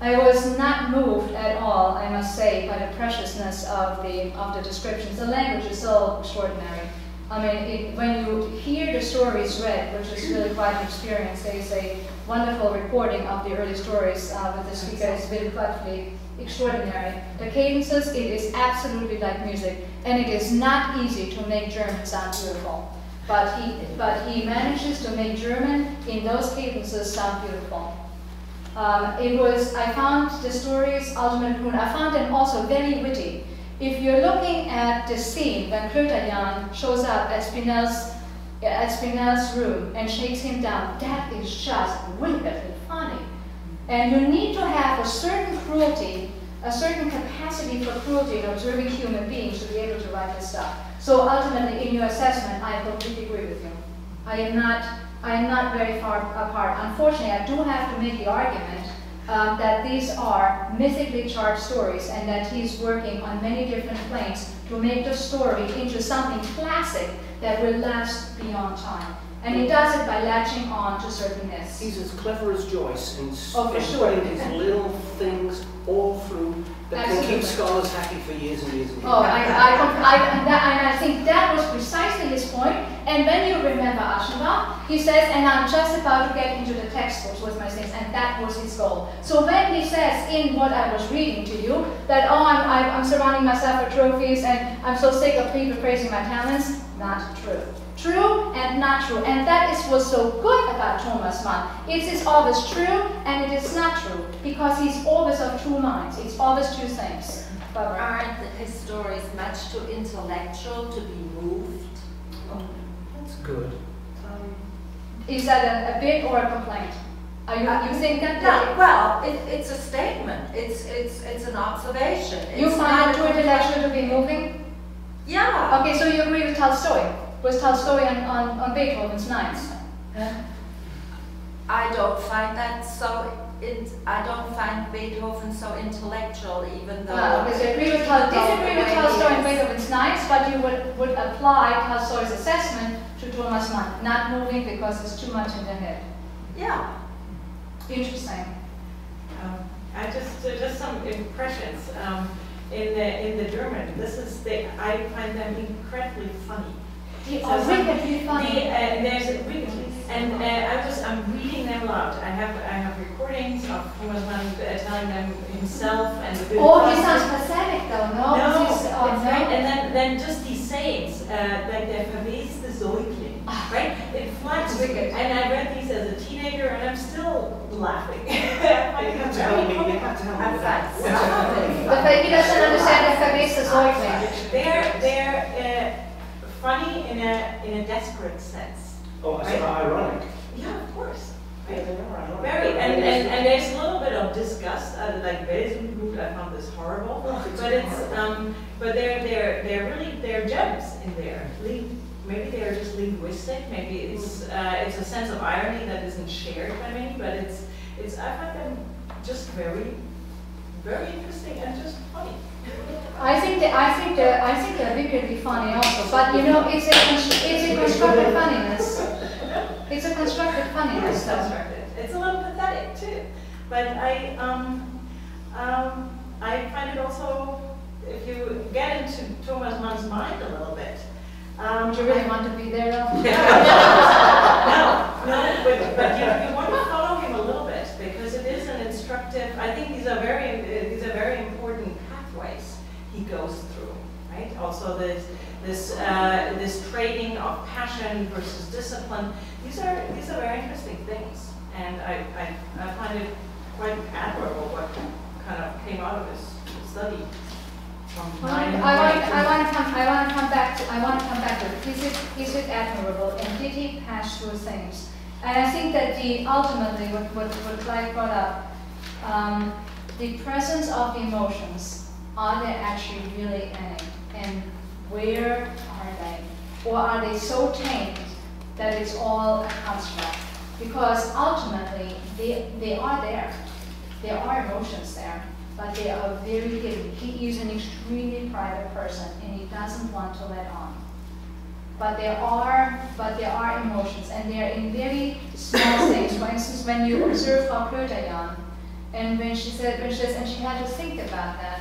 I was not moved at all, I must say, by the preciousness of the descriptions. The language is so extraordinary. I mean, when you hear the stories read, which is really quite an experience, there is a wonderful recording of the early stories with the speaker. It's really quite extraordinary. The cadences, it is absolutely like music, and it is not easy to make German sound beautiful. But he manages to make German in those cadences sound beautiful. I found the stories ultimately, I found them also very witty. If you're looking at the scene when Klöterjan shows up at Spinell's room and shakes him down, that is just wickedly funny. And you need to have a certain cruelty, a certain capacity for cruelty in observing human beings to be able to write this stuff. So ultimately, in your assessment, I completely agree with you. I am not very far apart. Unfortunately, I do have to make the argument that these are mythically charged stories, and that he's working on many different planes to make the story into something classic that will last beyond time. And he does it by latching on to certain myths. He's as clever as Joyce in sure. these little things all through that Absolutely. can keep scholars happy for years and years and years. Oh, and I think that was precisely his point. And when you remember Aschenbach, he says, and I'm just about to get into the textbooks with my things, and that was his goal. So when he says in what I was reading to you, that, oh, I'm surrounding myself with trophies, and I'm so sick of people praising my talents, not true. True and not true. And that is what's so good about Thomas Mann. It is always true and it is not true, because he's always of two minds. It's always two things. Barbara. Aren't his stories much too intellectual to be moved? Oh, that's good. Is that a bit or a complaint? You think that? No, well, it's a statement. It's an observation. You find it too intellectual to be moving? Yeah. Okay, so you agree with Tolstoy? Was Tolstoy on Beethoven's Ninth? I don't find that so. I don't find Beethoven so intellectual, even though. Because you agree with disagree with Tolstoy and Beethoven's nice, but you would apply Tolstoy's assessment to Thomas Mann, not moving because it's too much in the head. Yeah. Interesting. I just some impressions in the German. I find them incredibly funny. Wickedly funny. I'm reading them aloud. I have recordings of Thomas Mann telling them himself and the. Oh, he sounds pathetic though, no? No, It's it's right. And then just these sayings, like der verweste Säugling, right? It flies. And I read these as a teenager, and I'm still laughing. You have to help me. You have to help me with that. But he doesn't understand der verweste Säugling. They're funny in a desperate sense. Oh, right? so ironic. Yeah, of course. Right? Yeah, they are ironic. Very, and there's a little bit of disgust. Like Wesenblut, I found this horrible. But it's but they're gems in there. Maybe they're just linguistic. Maybe it's a sense of irony that isn't shared by many. But I find them just very, very interesting and just funny. I think they're wickedly funny also, but you know, it's a constructed funniness. It's a constructed funniness, though. It's a little pathetic too, but I find it also, if you get into Thomas Mann's mind a little bit. Do you really want to be there, though? No, but you want to follow him a little bit because it is an instructive. I think these are very important pathways he goes through, right? Also this trading of passion versus discipline. These are very interesting things, and I find it quite admirable what kind of came out of his study. I want to come back to it. Is it admirable, and did he pass through things? And I think that ultimately what Clive brought up, the presence of the emotions, are they actually really any? And where are they? Or are they so tamed that it's all a construct? Because ultimately, they are there. There are emotions there, but they are very hidden. He is an extremely private person, and he doesn't want to let on. But there are emotions, and they are in very small things. For instance, when you observe Frau Klöterjan, and when she says, and she had to think about that.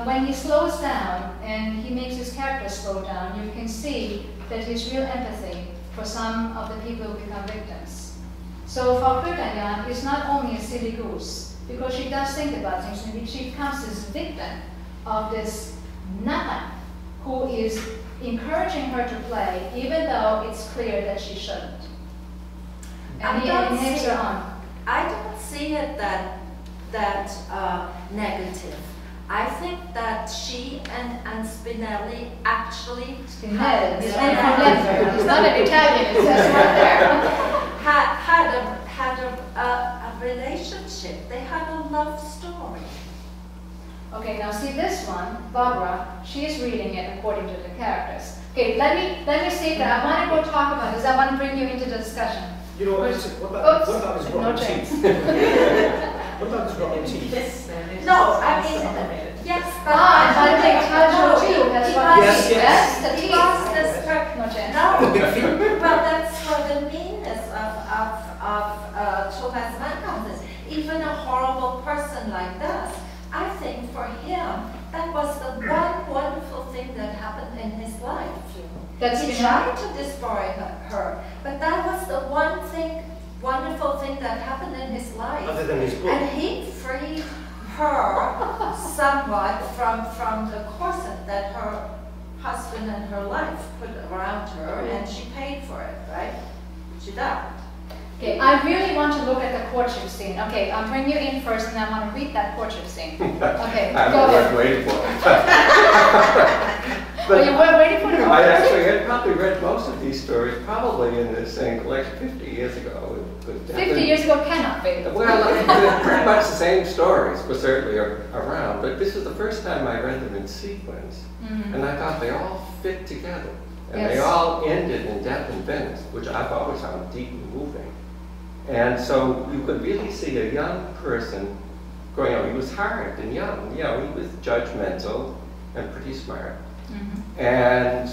When he slows down and he makes his character slow down, you can see that his real empathy for some of the people who become victims. So Frau Klöterjan is not only a silly goose, because she does think about things, and she becomes this victim of this nothing who is encouraging her to play, even though it's clear that she shouldn't. And he takes her on. I don't see it that negative. I think that she and Spinelli actually Spinelli. He's not an Italian. It says right there. had a relationship. They had a love story. Okay, now see this one, Barbara. She is reading it according to the characters. Okay, let me see that. I want to go talk about this. I want to bring you into the discussion. You know what about his rotten teeth? What about his rotten teeth? No, I mean, yes, but I think Tajo too. That's what yes. The teeth. No, well, that's where the meanness of Thomas Mann comes in. Even a horrible person like this, I think for him, that was the one wonderful thing that happened in his life. He tried to destroy her, but that was the one wonderful thing that happened in his life. Other than his book. And he freed her somewhat from the corset that her husband and her life put around her, and she paid for it, right? She died. Okay, I really want to look at the courtship scene. Okay, I'll bring you in first, and I want to read that courtship scene. Okay, go ahead. Waiting for it. But you were waiting for the I courtship actually had probably read most of these stories probably in the same collection 50 years ago. 50 years ago cannot be. Well, pretty much the same stories were certainly around, but this was the first time I read them in sequence, and I thought they all fit together, and they all ended in death in Venice, which I've always found deeply moving. And so you could really see a young person growing up. He was hard and young, you know, he was judgmental and pretty smart. And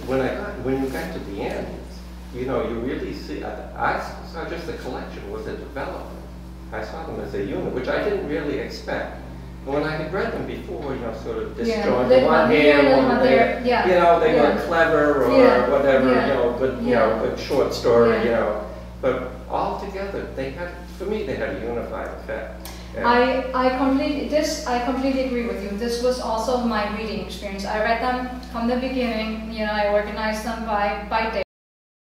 when you got to the end, you know, you really see, I saw just the collection was a development. I saw them as a unit, which I didn't really expect. And when I had read them before, you know, sort of disjointed, one here, one there, you know, they were clever or whatever, you know, but, you know, a short story, you know. But all together, they had, for me, they had a unified effect. I completely agree with you. This was also my reading experience. I read them from the beginning. You know, I organized them by day,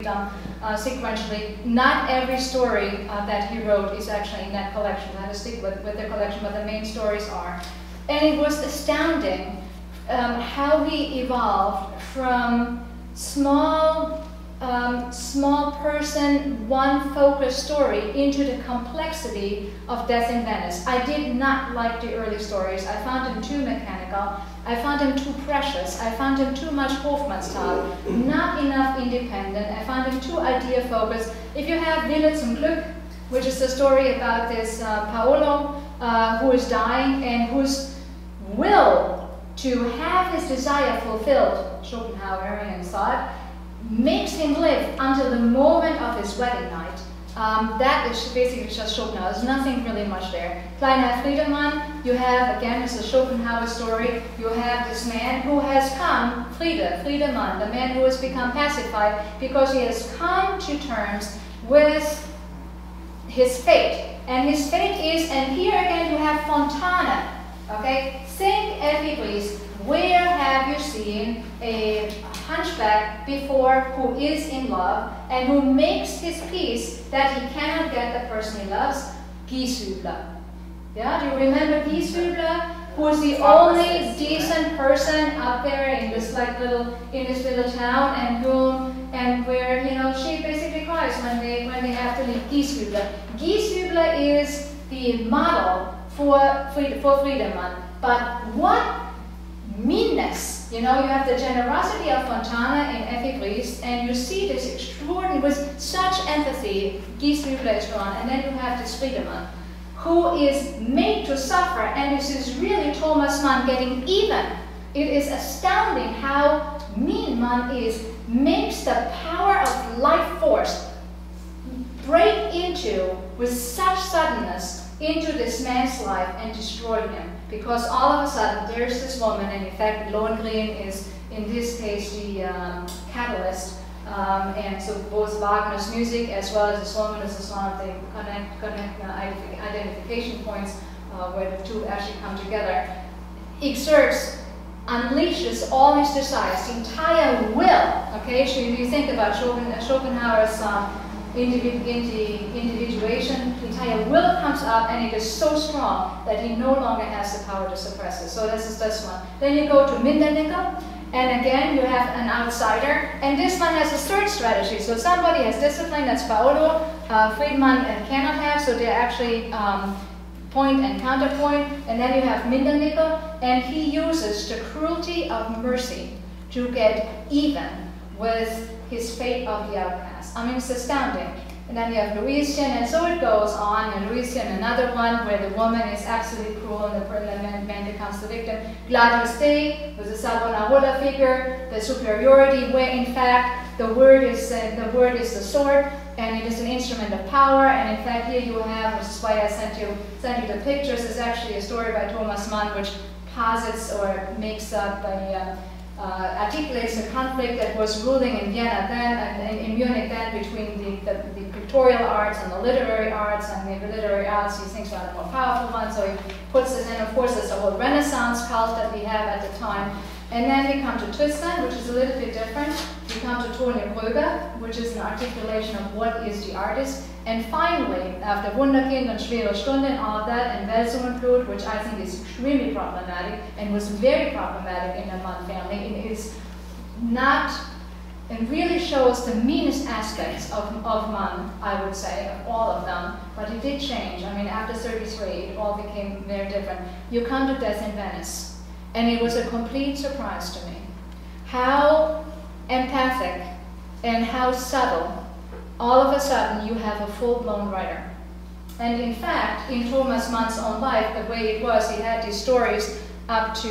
sequentially. Not every story that he wrote is actually in that collection. I had to stick with the collection, but the main stories are. And it was astounding how he evolved from small person, one focused story into the complexity of Death in Venice. I did not like the early stories. I found them too mechanical. I found them too precious. I found them too much Hofmannsthal, not enough independent. I found them too idea focused. If you have Wille zum Glück, which is the story about this Paolo who is dying and whose will to have his desire fulfilled, Schopenhauerian thought, makes him live until the moment of his wedding night. That is basically just Schopenhauer. There's nothing really much there. Kleiner Friedemann, you have, again, it's a Schopenhauer story. You have this man who has come, Friedemann, the man who has become pacified because he has come to terms with his fate. And his fate is, and here again you have Fontana, okay? Think, Effie, please, where have you seen a hunchback before who is in love and who makes his peace that he cannot get the person he loves? Gieshübler. Yeah, do you remember Gieshübler, who is the only decent person up there in this little town, and where, you know, she basically cries when they have to leave Gieshübler. Gieshübler is the model for Friedemann. But what meanness, you know, you have the generosity of Fontana in Effie Briest, and you see this extraordinary, with such empathy, Gieshübler is drawn, and then you have this Friedemann, who is made to suffer, and this is really Thomas Mann getting even. It is astounding how mean Mann is, makes the power of life force break into, with such suddenness, into this man's life and destroy him. Because all of a sudden, there's this woman, and in fact, Lohengrin is, in this case, the catalyst. And so both Wagner's music as well as this woman is one of the identification points where the two actually come together. Exerts, unleashes all his desires, the entire will. Okay, so if you think about Schopenhauer's individuation, the entire will comes up, and it is so strong that he no longer has the power to suppress it. So this is this one. Then you go to Mindernickel, and again you have an outsider, and this one has a third strategy. So somebody has discipline, that's Paolo, Friedman cannot have, so they're actually point and counterpoint, and then you have Mindernickel, and he uses the cruelty of mercy to get even with his fate of the outcast. I mean, it's astounding. And then you have Luischen, and so it goes on. And Luischen, another one where the woman is absolutely cruel and the man becomes the victim. Gladius Dei was a Savonarola figure, the superiority, where in fact the word is the sword, and it is an instrument of power. And in fact, here you have, which is why I sent you the pictures. It's actually a story by Thomas Mann, which posits or makes up articulates the conflict that was ruling in Vienna then and in Munich then between the pictorial arts and the literary arts, and the literary arts he thinks are the more powerful ones, so he puts this in. Of course, there's a whole Renaissance cult that we have at the time. And then we come to Tristan, which is a little bit different. We come to Tone Bröger, which is an articulation of what is the artist. And finally, after Wunderkind and Schwere Stunde and all of that, and Welsungen, which I think is extremely problematic and was very problematic in the Mann family, it is not, and really shows the meanest aspects of Mann, I would say, of all of them. But it did change. I mean, after 33, it all became very different. You come to Death in Venice. And it was a complete surprise to me how empathic and how subtle all of a sudden you have a full-blown writer. And in fact, in Thomas Mann's own life, the way it was, he had these stories up to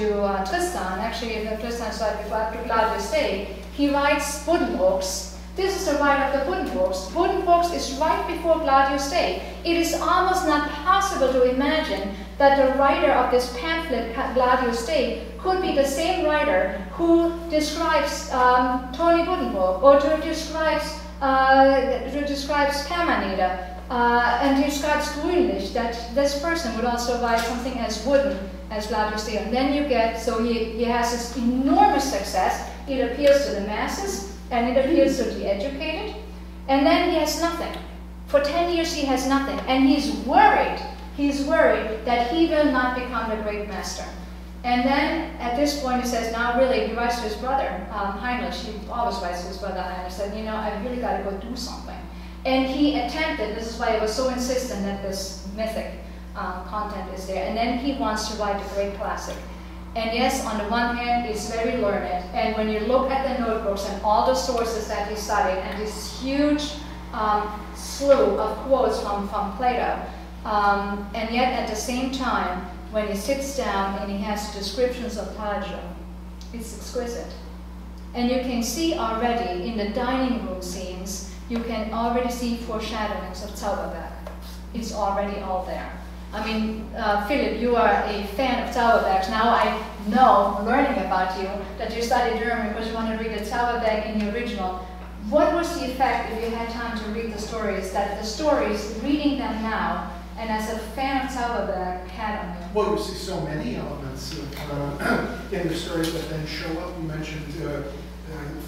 Tristan. Actually, the Tristan started before up to Claudius Day. He writes Buddenbrooks. This is the writer of the Buddenbrooks. Buddenbrooks is right before Claudius Day. It is almost not possible to imagine that the writer of this pamphlet, Claudius Day, could be the same writer who describes Tony Buddenbrook, or who describes Permaneder, and describes Grünlich, that this person would also write something as wooden as Claudius Day. And then you get, so he has this enormous success. It appeals to the masses, and it appeals to the educated. And then he has nothing. For 10 years he has nothing, and he's worried that he will not become the great master. And then at this point he says, now really, he writes to his brother, Heinrich. He always writes to his brother Heinrich, said, you know, I really got to go do something. And he attempted, this is why I was so insistent that this mythic content is there, and then he wants to write a great classic. And yes, on the one hand, it's very learned, and when you look at the notebooks and all the sources that he studied, and this huge slew of quotes from Plato, and yet at the same time, when he sits down and he has descriptions of Tajo, it's exquisite. And you can see already in the dining room scenes, you can already see foreshadowings of Zauberberg. It's already all there. I mean, Philip, you are a fan of Zauberberg. Now I know, learning about you, that you studied German because you want to read the Zauberberg in the original. What was the effect, if you had time to read the stories, that the stories, reading them now, and as a fan of Zauberberg, had on you? Well, you see so many elements in the stories that then show up. You mentioned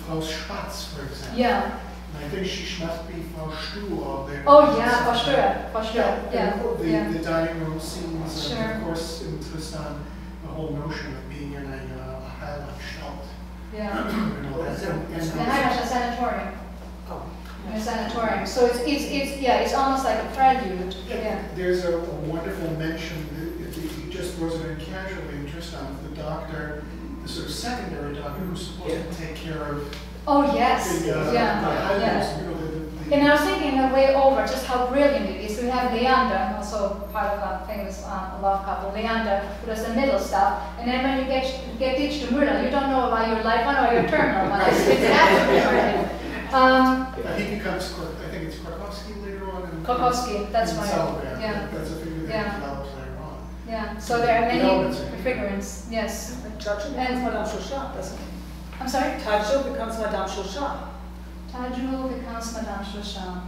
Frau Schwarz, for example. Yeah. And I think she must be Frau Stur there. Oh yeah, for sure. Yeah. The dining room scenes, Sure. and of course in Tristan, the whole notion of being in a Heilanstalt. Yeah. You know, The Heimatstadt sanatorium. Oh. In a sanatorium. So it's almost like a prelude. Yeah. There's a wonderful mention, he just throws it in casually in Tristan, of the doctor, the sort of secondary doctor who's supposed to take care of Oh yes. the Yeah. you know, And I was thinking the way over just how brilliant it is. We have Leander, also part of a famous love couple, Leander, who does the middle stuff. And then when you get ditched to Müller, you don't know about your life one or your terminal one. It's absolutely brilliant. he becomes, I think it's Krakowski later on. Krakowski, that's right. Zauberberg. Yeah. That's a figure that develops later on. Yeah. So there are many Elements. prefigurements. Yes. Tajo becomes Madame Chauchat, doesn't it? I'm sorry? Tajo becomes Madame Chauchat. Tajo becomes Madame Chauchat.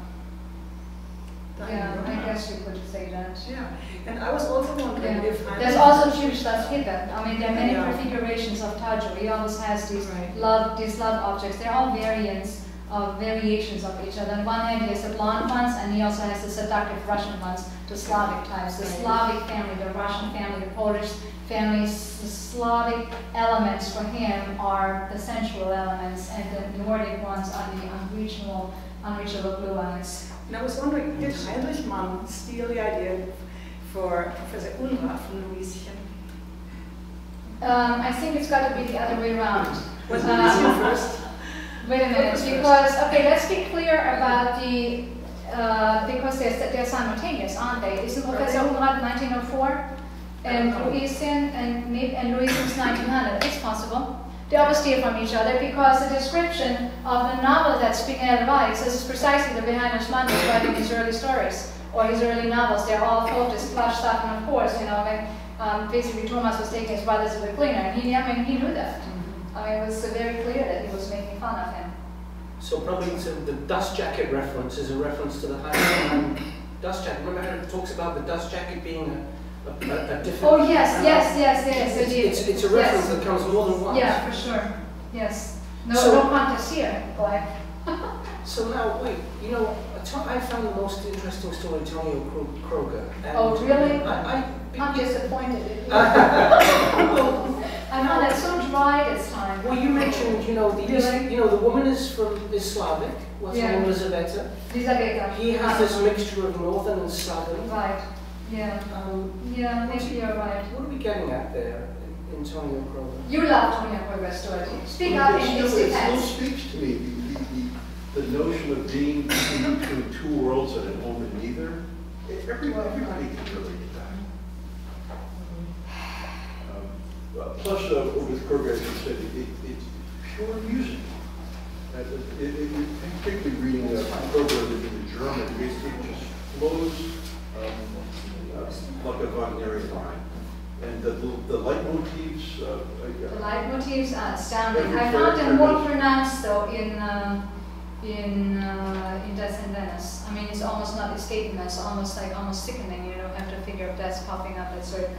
Yeah, I guess you could say that. Yeah, and I was also wondering if There's also Schubstadt Hippe. I mean, there are many prefigurations of Tajo. He always has these love objects. They're all variations of each other. On one hand, he has the blonde ones, and he also has the seductive Russian ones, the Slavic types. The Slavic family, the Russian family, the Polish families, the Slavic elements for him are the sensual elements, and the Nordic ones are the unreachable blue ones. And I was wondering, did Heinrich Mann steal the idea for Professor Unruh from Luischen? I think it's got to be the other way around. Was Luischen first? Wait a minute, because, okay, let's be clear about the, because they're simultaneous, aren't they? Isn't Professor Unruh 1904? And Luischen and Luischen's 1900, it's possible. They always steal from each other because the description of the novel that Spinell writes is precisely the way Heinrich Mann is writing his early stories or his early novels. They're all full of this plush stuff, and of course, you know, when basically Thomas was taking his brothers to the cleaner, and he knew that. I mean, it was very clear that he was making fun of him. So probably the dust jacket reference is a reference to the Heinrich Mann dust jacket. Remember how it talks about the dust jacket being a different... Oh yes. It's a reference that comes more than once. Yeah, for sure. Yes. No contest here, boy. So now, wait, you know, I found the most interesting story, Antonio Kroger. Oh, really? I'm disappointed. I know, that's so dry this time. Well, you mentioned, you know, the woman is Slavic. What's her name? Elizaveta. Elizaveta. He has this mixture of northern and southern. Right. Yeah. Yeah, maybe you're right. What are we getting at there in Antonio Kroger? You love Antonio Kroger's story. Speak up in his defense. It still speaks to me. the notion of being between two worlds and at home in neither, everybody can relate to that. Plus, with Kurt, as you said, it's pure music. Particularly reading Kroger in German, it just flows like a Wagnerian line. And the leitmotifs. The leitmotifs are astounding. I found them more pronounced though in Death in Venice. I mean, it's almost not escaping us. Almost sickening. You have to figure if that's popping up at certain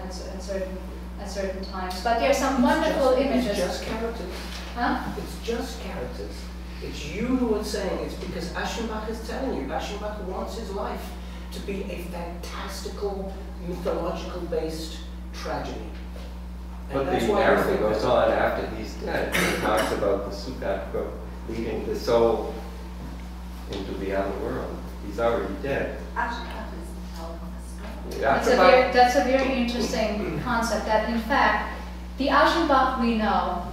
times. But there are some wonderful images. It's just characters. Huh? It's just characters. It's you who are saying it's because Aschenbach is telling you. Aschenbach wants his life to be a fantastical, mythological-based tragedy. But the narrative goes on after he's dead. He talks about the Sukkot leading the soul into the other world. He's already dead. That's a very interesting concept, that in fact, the Aschenbach we know,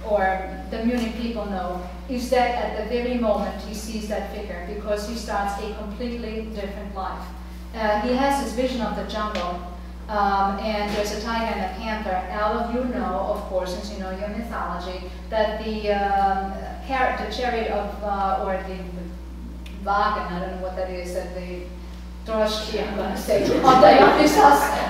or the Munich people know, is that at the very moment he sees that figure, because he starts a completely different life. He has this vision of the jungle, and there's a tiger and a panther. All of you know, of course, since you know your mythology, that the chariot of, or the wagon, I don't know what that is, that the droshky, I'm going to say, of Dionysus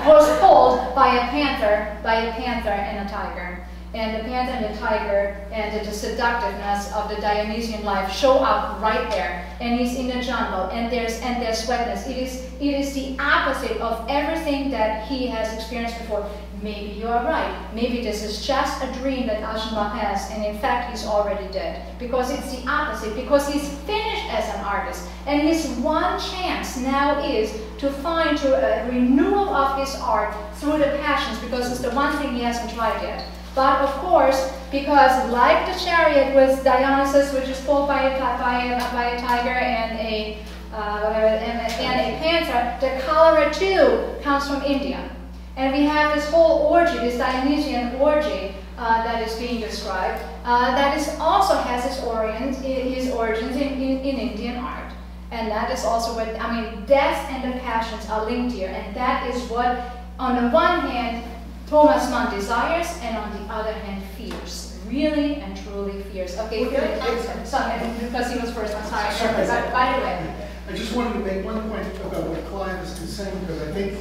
was pulled by a panther and a tiger. And the panther and the tiger and the seductiveness of the Dionysian life show up right there. And he's in the jungle, and there's wetness. It is the opposite of everything that he has experienced before. Maybe you are right. Maybe this is just a dream that Aschenbach has, and in fact he's already dead. Because it's the opposite, because he's finished as an artist. And his one chance now is to find a renewal of his art through the passions, because it's the one thing he hasn't tried yet. But of course, because like the chariot with Dionysus, which is pulled by a tiger and a panther, the cholera too comes from India. And we have this whole orgy, this Dionysian orgy that is being described, that is also has its origins in Indian art. And that is also what, I mean, death and the passions are linked here. And that is what, on the one hand, Thomas Mann desires, and on the other hand, fears. Really and truly fears. Okay, because he was first, I'm sorry. But by the way. I just wanted to make one point about what Clive is saying, because I think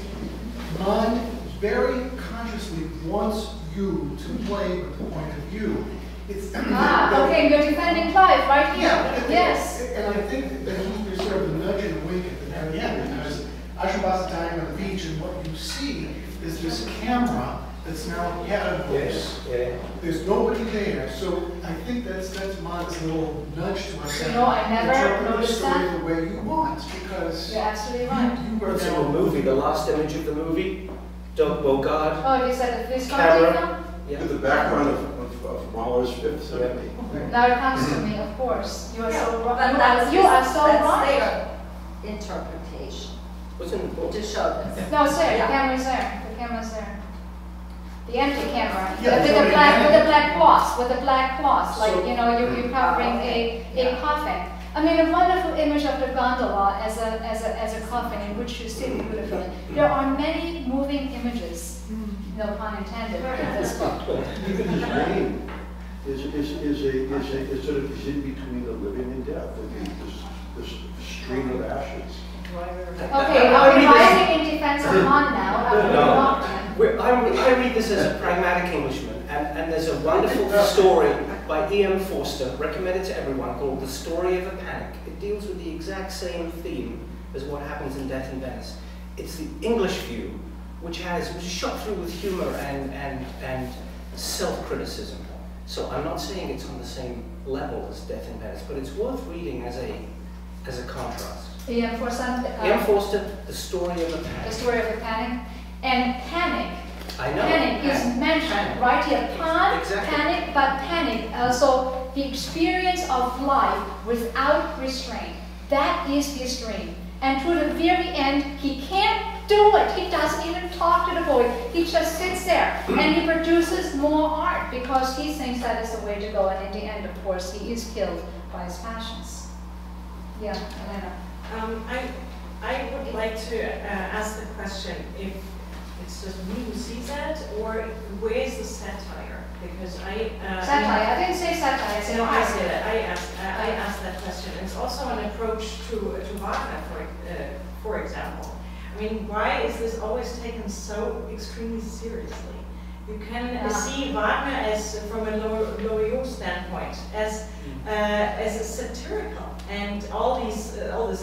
Mann very consciously wants you to play with the point of view. It's, okay, you're defending Clive right here. Yeah, yes. And I think that there's sort of a nudge and a wink at the very end, because Aschenbach's dying on the beach, and what you see is this camera that's now catapulted. Yes, yeah. There's nobody there, so I think that's Mann's little nudge to us. You know, I never noticed that. The way you want, because you're absolutely right. You were in the movie, the last image of the movie, Doug Bogard. Oh, is that the camera? Yeah. The background of Mahler's Fifth Symphony. Now it comes to me, of course. You are so right. But you are so right. Their interpretation. What's in the book? To show this. No, it's there. The camera's there. The camera's there. The empty camera, yeah, with the black cloth, like so, you're covering a coffin. I mean, a wonderful image of the gondola as a coffin in which you sit beautifully. There are many moving images, no pun intended, in this book. Even his name is sort of in between the living and death. This stream of ashes. Okay, are we rising in defense of Mann now? I read this as a pragmatic Englishman, and there's a wonderful story by E.M. Forster, recommended to everyone, called The Story of a Panic. It deals with the exact same theme as what happens in Death in Venice. It's the English view, which is shot through with humor and self-criticism. So I'm not saying it's on the same level as Death in Venice, but it's worth reading as a contrast. E.M. Forster, The Story of a Panic. The Story of a Panic. And panic. I know. Panic is mentioned right here. Panic, but panic. Also, the experience of life without restraint. That is his dream. And to the very end, he can't do it. He doesn't even talk to the boy. He just sits there and he produces more art because he thinks that is the way to go. And in the end, of course, he is killed by his passions. Yeah, Elena. I would like to ask the question if it's just me who sees that, or where is the satire? Because satire. I didn't say satire. I said I said it. I asked that question. It's also an approach to Wagner, for example. I mean, why is this always taken so extremely seriously? You can see Wagner as, from a Loriot standpoint, as a satirical, and all this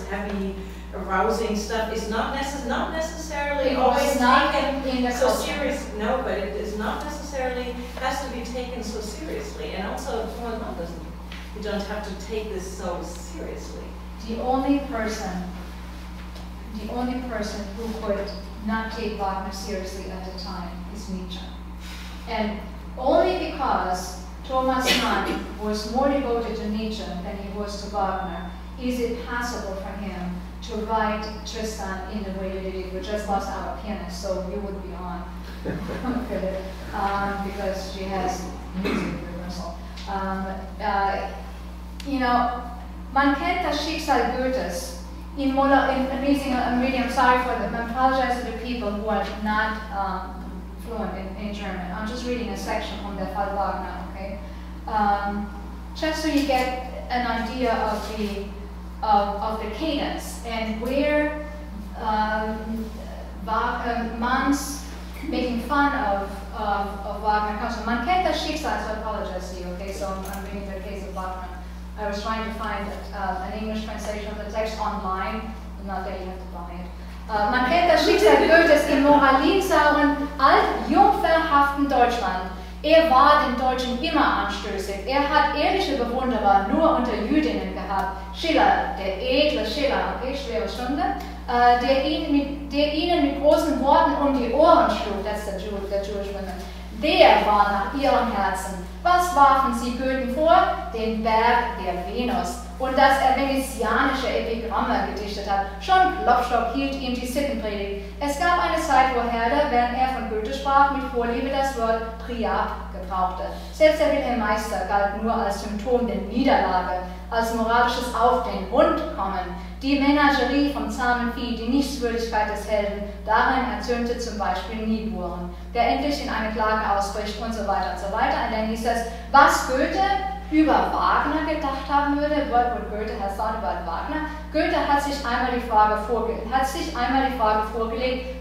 heavy, arousing stuff is not necessarily always taken so seriously. No, but it is not necessarily has to be taken so seriously, and also Thomas Mann doesn't. You don't have to take this so seriously. The only person who could not take Wagner seriously at the time is Nietzsche. And only because Thomas Mann was more devoted to Nietzsche than he was to Wagner is it possible for him to write Tristan in the way he did. We just lost our pianist, so you would be on because she has music rehearsal. Man kennt das Schicksal Goethes. I'm reading, I'm sorry for them. I apologize to the people who are not fluent in German. I'm just reading a section from the Fall Wagner, okay? Just so you get an idea of the cadence and where Mann's making fun of Wagner comes from. Man kennt das Schicksal, so I apologize to you, okay? So I'm reading the case of Wagner. I was trying to find an English translation of the text online, not that you have to buy it. Man kennt das Schicksal Goethes im moralinsauren, altjungferhaften Deutschland. War den Deutschen immer anstößig. Hat ehrliche Bewunderer nur unter Jüdinnen gehabt. Schiller, der edle Schiller, okay, schwere Stunde, der ihnen mit großen Worten um die Ohren schlug, that's the Jewish women. Der war nach ihrem Herzen. Was warfen sie Goethe vor? Den Berg der Venus. Und dass venezianische Epigramme gedichtet hat. Schon Klopstock hielt ihm die Sittenpredigt. Es gab eine Zeit, wo Herder, während er von Goethe sprach, mit Vorliebe das Wort Priap gebrauchte. Selbst der Wilhelm Meister galt nur als Symptom der Niederlage, als moralisches Auf den Grund kommen. Die Menagerie vom zahmen Vieh, die Nichtswürdigkeit des Helden, darin erzürnte zum Beispiel Niebuhren, der endlich in eine Klage ausbricht und so weiter und so weiter. Und dann hieß es, was Goethe über Wagner gedacht haben würde, what would Goethe have thought about Wagner? Goethe hat sich einmal die Frage vorgelegt,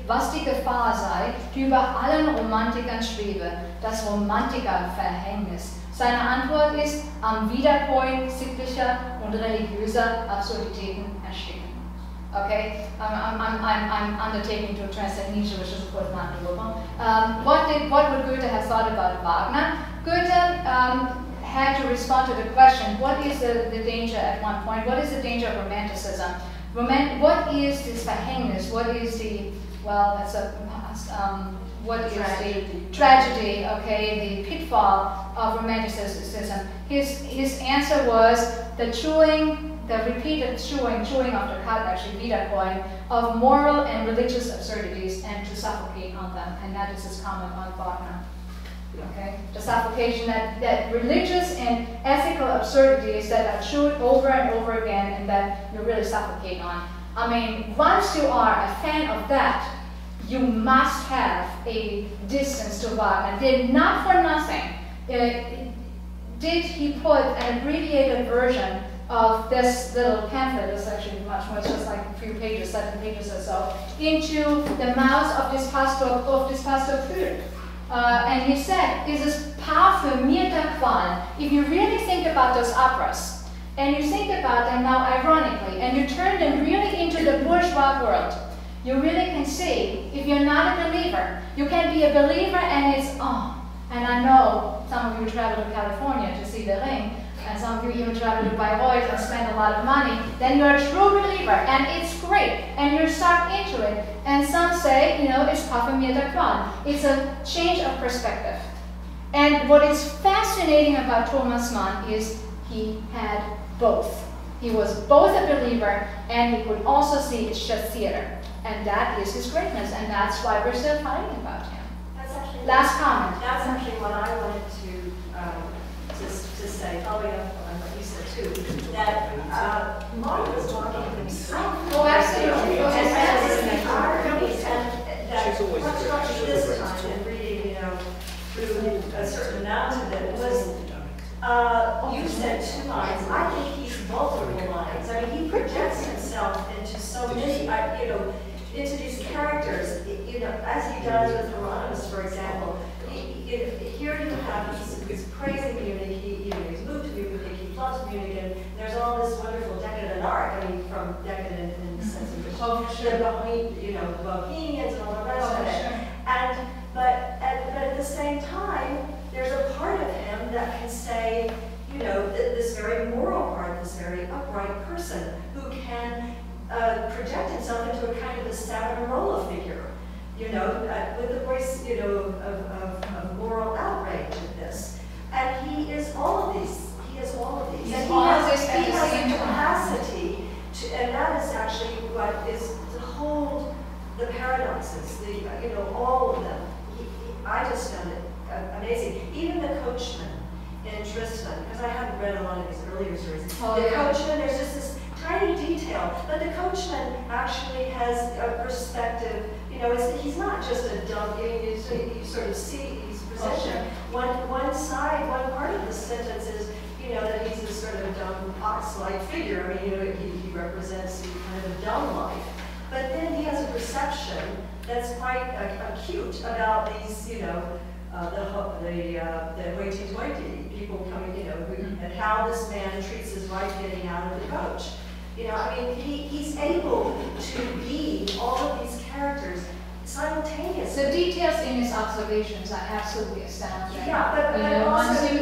was die Gefahr sei, die über allen Romantikern schwebe, das Romantikerverhängnis. Seine Antwort ist, am Wiederkäuen sittlicher und religiöser Absurditäten ersticken. Okay, I'm undertaking to translate Nietzsche, which is of course not doable. What would Goethe have thought about Wagner? Goethe had to respond to the question, what is the danger at one point? What is the danger of Romanticism? What is this Verhängnis? What is the, well, that's a, what is the tragedy, okay, the pitfall of Romanticism? His answer was the repeated chewing of the cud, actually, Wiederkäuen, of moral and religious absurdities and to suffocate on them. And that is his comment on Wagner. Okay, the suffocation that religious and ethical absurdities that are chewed over and over again and that you really suffocate on. I mean, once you are a fan of that, you must have a distance to Wagner. Did not for nothing did he put an abbreviated version of this little pamphlet, it's actually much more, it's just like a few pages, 7 pages or so, into the mouth of this pastor Pühl. And he said, this is parfümierter Qual. If you really think about those operas, and you think about them now ironically, and you turn them really into the bourgeois world, you really can see, if you're not a believer, you can be a believer and it's, and I know some of you travel to California to see the Ring, and some of you even travel to Bayreuth and spend a lot of money, then you're a true believer, and it's great, and you're sucked into it. And some say, it's parfümierter Qual. It's a change of perspective. And what is fascinating about Thomas Mann is he had both. He was both a believer, and he could also see it's just theater. And that is his greatness, and that's why we're still fighting about him. That's actually last comment. That's actually what I wanted to say, following up on what you said too, that Mann was talking himself. Oh, absolutely. And that She's always what struck me very- this time in reading, through a certain amount of it was, you said 2 lines. I think he's multiple lines. I mean, he projects himself into so many, into these characters, as he does with Hieronymus, for example. Here you have, he's praising Munich, he's moved to Munich, he loves Munich, and there's all this wonderful decadent art, I mean, from decadent in the sense of the Bohemians and all the rest of it. But at the same time, there's a part of him that can say, this very moral part, this very upright person who can project himself into a kind of a Savonarola figure, with the voice, of moral outrage at this. And he is all of these. He is all of these. And he has a capacity to, and that is actually what is to hold the paradoxes, all of them. I just found it amazing. Even the coachman in Tristan, because I haven't read a lot of his earlier stories. The coachman, there's just this tiny detail, but the coachman actually has a perspective. He's not just a dumb. You sort of see his position. One side, one part of the sentence is, that he's this sort of dumb ox-like figure. I mean, he represents kind of a dumb life. But then he has a perception that's quite acute about these, the hoity-toity people coming, and how this man treats his wife getting out of the coach. He's able to be all of these characters simultaneously. The details in his observations are absolutely astounding. Yeah, but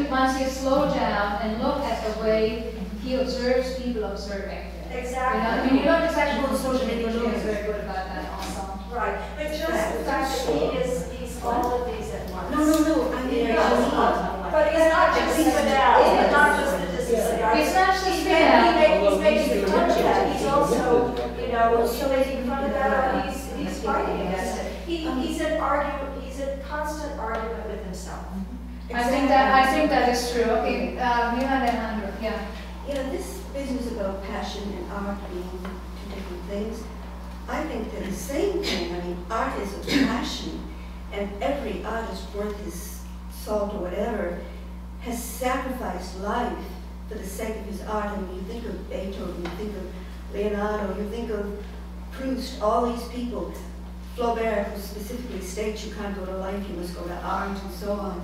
once you slow down and look at the way he observes people observing. Exactly. You don't exactly social media is very good about that also. Right, but just the fact that he's all of these at once. No. I mean, but he's not just Fidel. He's not just the disability. He's not just Fidel. He's making fun of that. He's also, making fun of that. He's fighting against it. He's an argument. He's a constant argument with himself. I think that is true. Okay, Mira and Andrew. Yeah. This business about passion and art being two different things, I think they're the same thing. I mean, art is a passion, and every artist worth his salt or whatever has sacrificed life for the sake of his art. I mean, you think of Beethoven, you think of Leonardo, you think of Proust, all these people. Flaubert, who specifically states you can't go to life, you must go to art, and so on.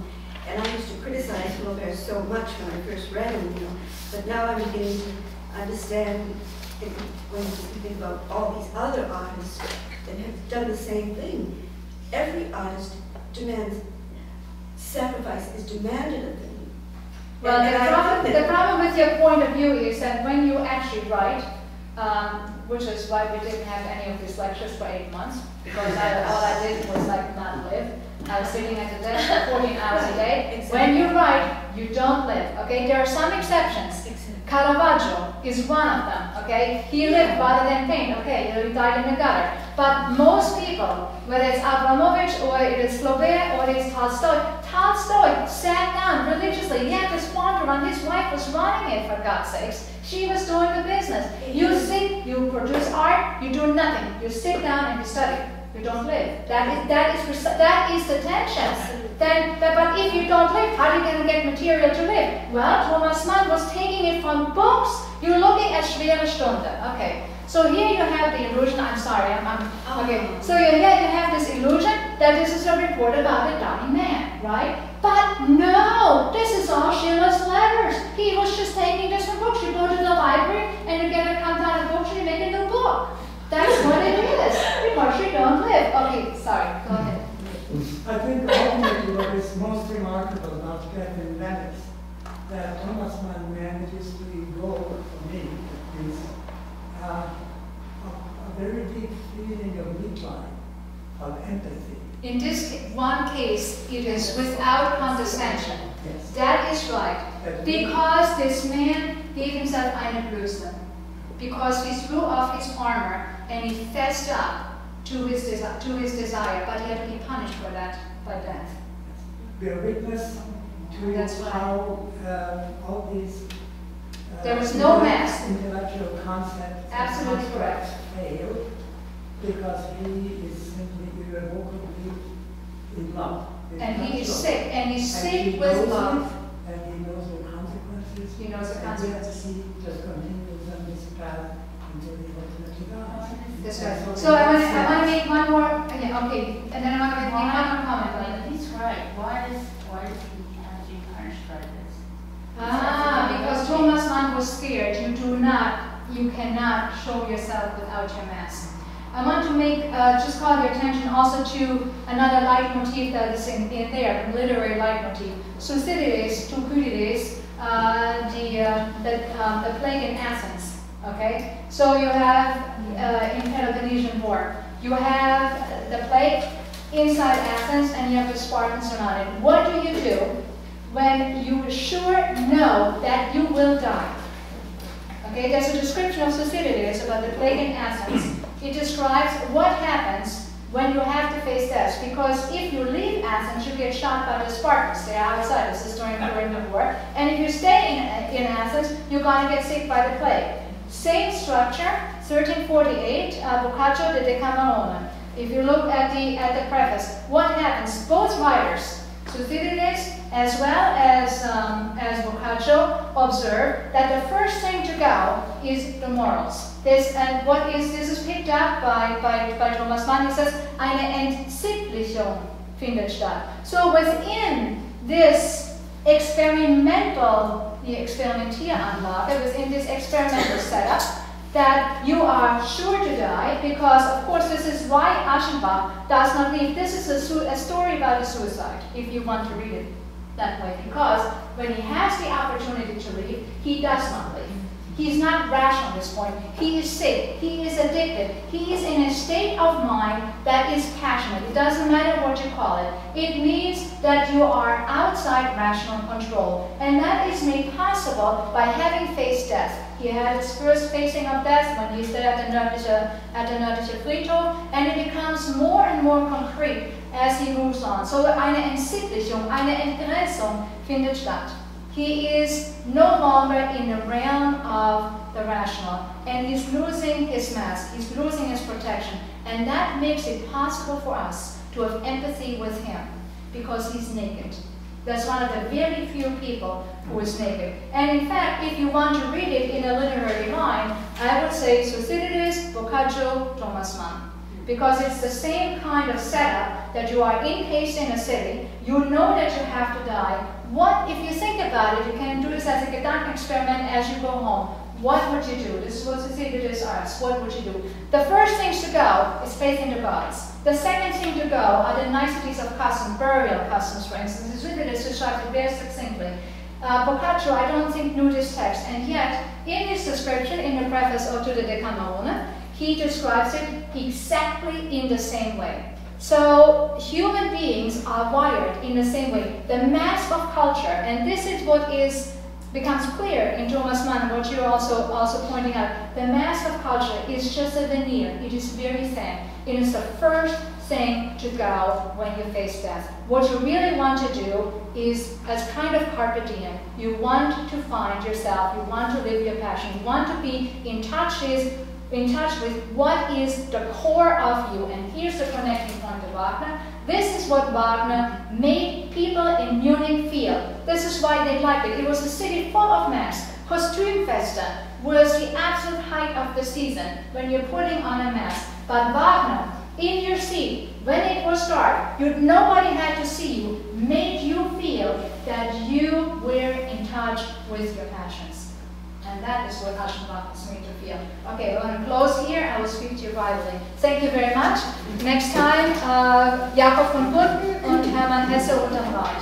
And I used to criticize Flaubert so much when I first read him, but now I'm beginning to understand when you think about all these other artists that have done the same thing. Every artist demands, sacrifice is demanded of them. Well, the problem with your point of view is that when you actually write, which is why we didn't have any of these lectures for 8 months, because all I did was not live. I was sitting at the desk for 14 hours a day. Exactly. When you write, you don't live, okay? There are some exceptions. Caravaggio is one of them, okay? He lived rather than paint, okay? He died in the gutter. But most people, whether it's Abramovich or it is Flaubert or it is Tolstoy sat down religiously. He had this farm to run. His wife was running it, for God's sakes. She was doing the business. You sit, you produce art, you do nothing. You sit down and you study. You don't live. That is the tension. But if you don't live, how are you going to get material to live? Well, Thomas Mann was taking it from books. You're looking at Schwere Stunde. Okay. So here you have the illusion. I'm sorry. Okay. So here you have this illusion that this is a report about a dying man, right? But no, this is all Schiller's letters. He was just taking this from books. You go to the library and you get a content of books and you make a new book. That's what it is, because you don't live. Okay, sorry, go ahead. I think ultimately what is most remarkable about Goethe in Venice, that Thomas Mann manages to evoke for me, is a very deep feeling of midline, of empathy. In this one case, it is without condescension. Yes. That is right. Because this man gave himself eine Blöße. Because he threw off his armor and he fessed up to his desire, but he had to be punished for that by death. We are witness to how all these There was no mask. Intellectual concept. Absolutely correct. Failed because he is simply irrevocably in love. And he is sick, and he's And sick he with knows love. it, and he knows the consequences. He knows the and consequences. yet he just continues on this path until he ultimately dies. That's That's right. what So I he want to says. make one more, yeah, okay, and then I want to make one more comment on it. He's right. Why does he have to be punished by this? Because Thomas Mann was scared. You cannot show yourself without your mask. I want to make, just call your attention also to another leitmotif that is in there, a literary leitmotif. Thucydides, Thucydides, the plague in Athens. Okay, so you have in Peloponnesian War, you have the plague inside Athens, and you have the Spartans surrounded. What do you do when you sure know that you will die? Okay, there's a description of Thucydides about the plague in Athens. It describes what happens when you have to face death. Because if you leave Athens, you get shot by the Spartans. They're outside. This is during the war. And if you stay in Athens, you're going to get sick by the plague. Same structure, 1348, Boccaccio de Decamerone. If you look at the preface, what happens? Both writers, Thucydides as well as Boccaccio, observe that the first thing to go is the morals. This is picked up by Thomas Mann. He says, eine Entsittlichung findet statt. So within this Experimentieranlage, within this experimental setup, that you are sure to die, because of course this is why Aschenbach does not leave. This is a story about a suicide, if you want to read it that way, because when he has the opportunity to leave, he does not leave. He's not rational at this point. He is sick. He is addicted. He is in a state of mind that is passionate. It doesn't matter what you call it. It means that you are outside rational control. And that is made possible by having faced death. He had his first facing of death when he's there at the nördliche Friedhof, and it becomes more and more concrete as he moves on. So eine Entsittlichung, eine Entgrenzung findet statt. He is no longer in the realm of the rational, and he's losing his mask, he's losing his protection, and that makes it possible for us to have empathy with him, because he's naked. That's one of the very few people who is naked. And in fact, if you want to read it in a literary line, I would say Thucydides, Boccaccio, Thomas Mann. Because it's the same kind of setup that you are encased in a city, you know that you have to die. What, if you think about it, you can do this as a Gedanken experiment as you go home. What would you do? This is what Thucydides asks. What would you do? The first things to go is faith in the gods. The second thing to go are the niceties of custom, burial customs, for instance. Thucydides describes it very succinctly. Boccaccio, I don't think, knew this text, and yet, in his description, in the preface to the Decamerone, he describes it exactly in the same way. So human beings are wired in the same way. The mask of culture, and this is what becomes clear in Thomas Mann, what you're also pointing out. The mask of culture is just a veneer. It is very thin. It is the first thing to go when you face death. What you really want to do is, as kind of carpe diem, you want to find yourself, you want to live your passion, you want to be in touch with what is the core of you. And here's the connecting point to Wagner. This is what Wagner made people in Munich feel. This is why they liked it. It was a city full of masks. Kostümfeste was the absolute height of the season when you're putting on a mask. But Wagner, in your seat, when it was dark, nobody had to see you, made you feel that you were in touch with your passions. And that is what Aschenbach is made to feel. Okay, we're going to close here. I will speak to you privately. Thank you very much. Next time, Jakob von Putten und Hermann Hesse unterm Rad.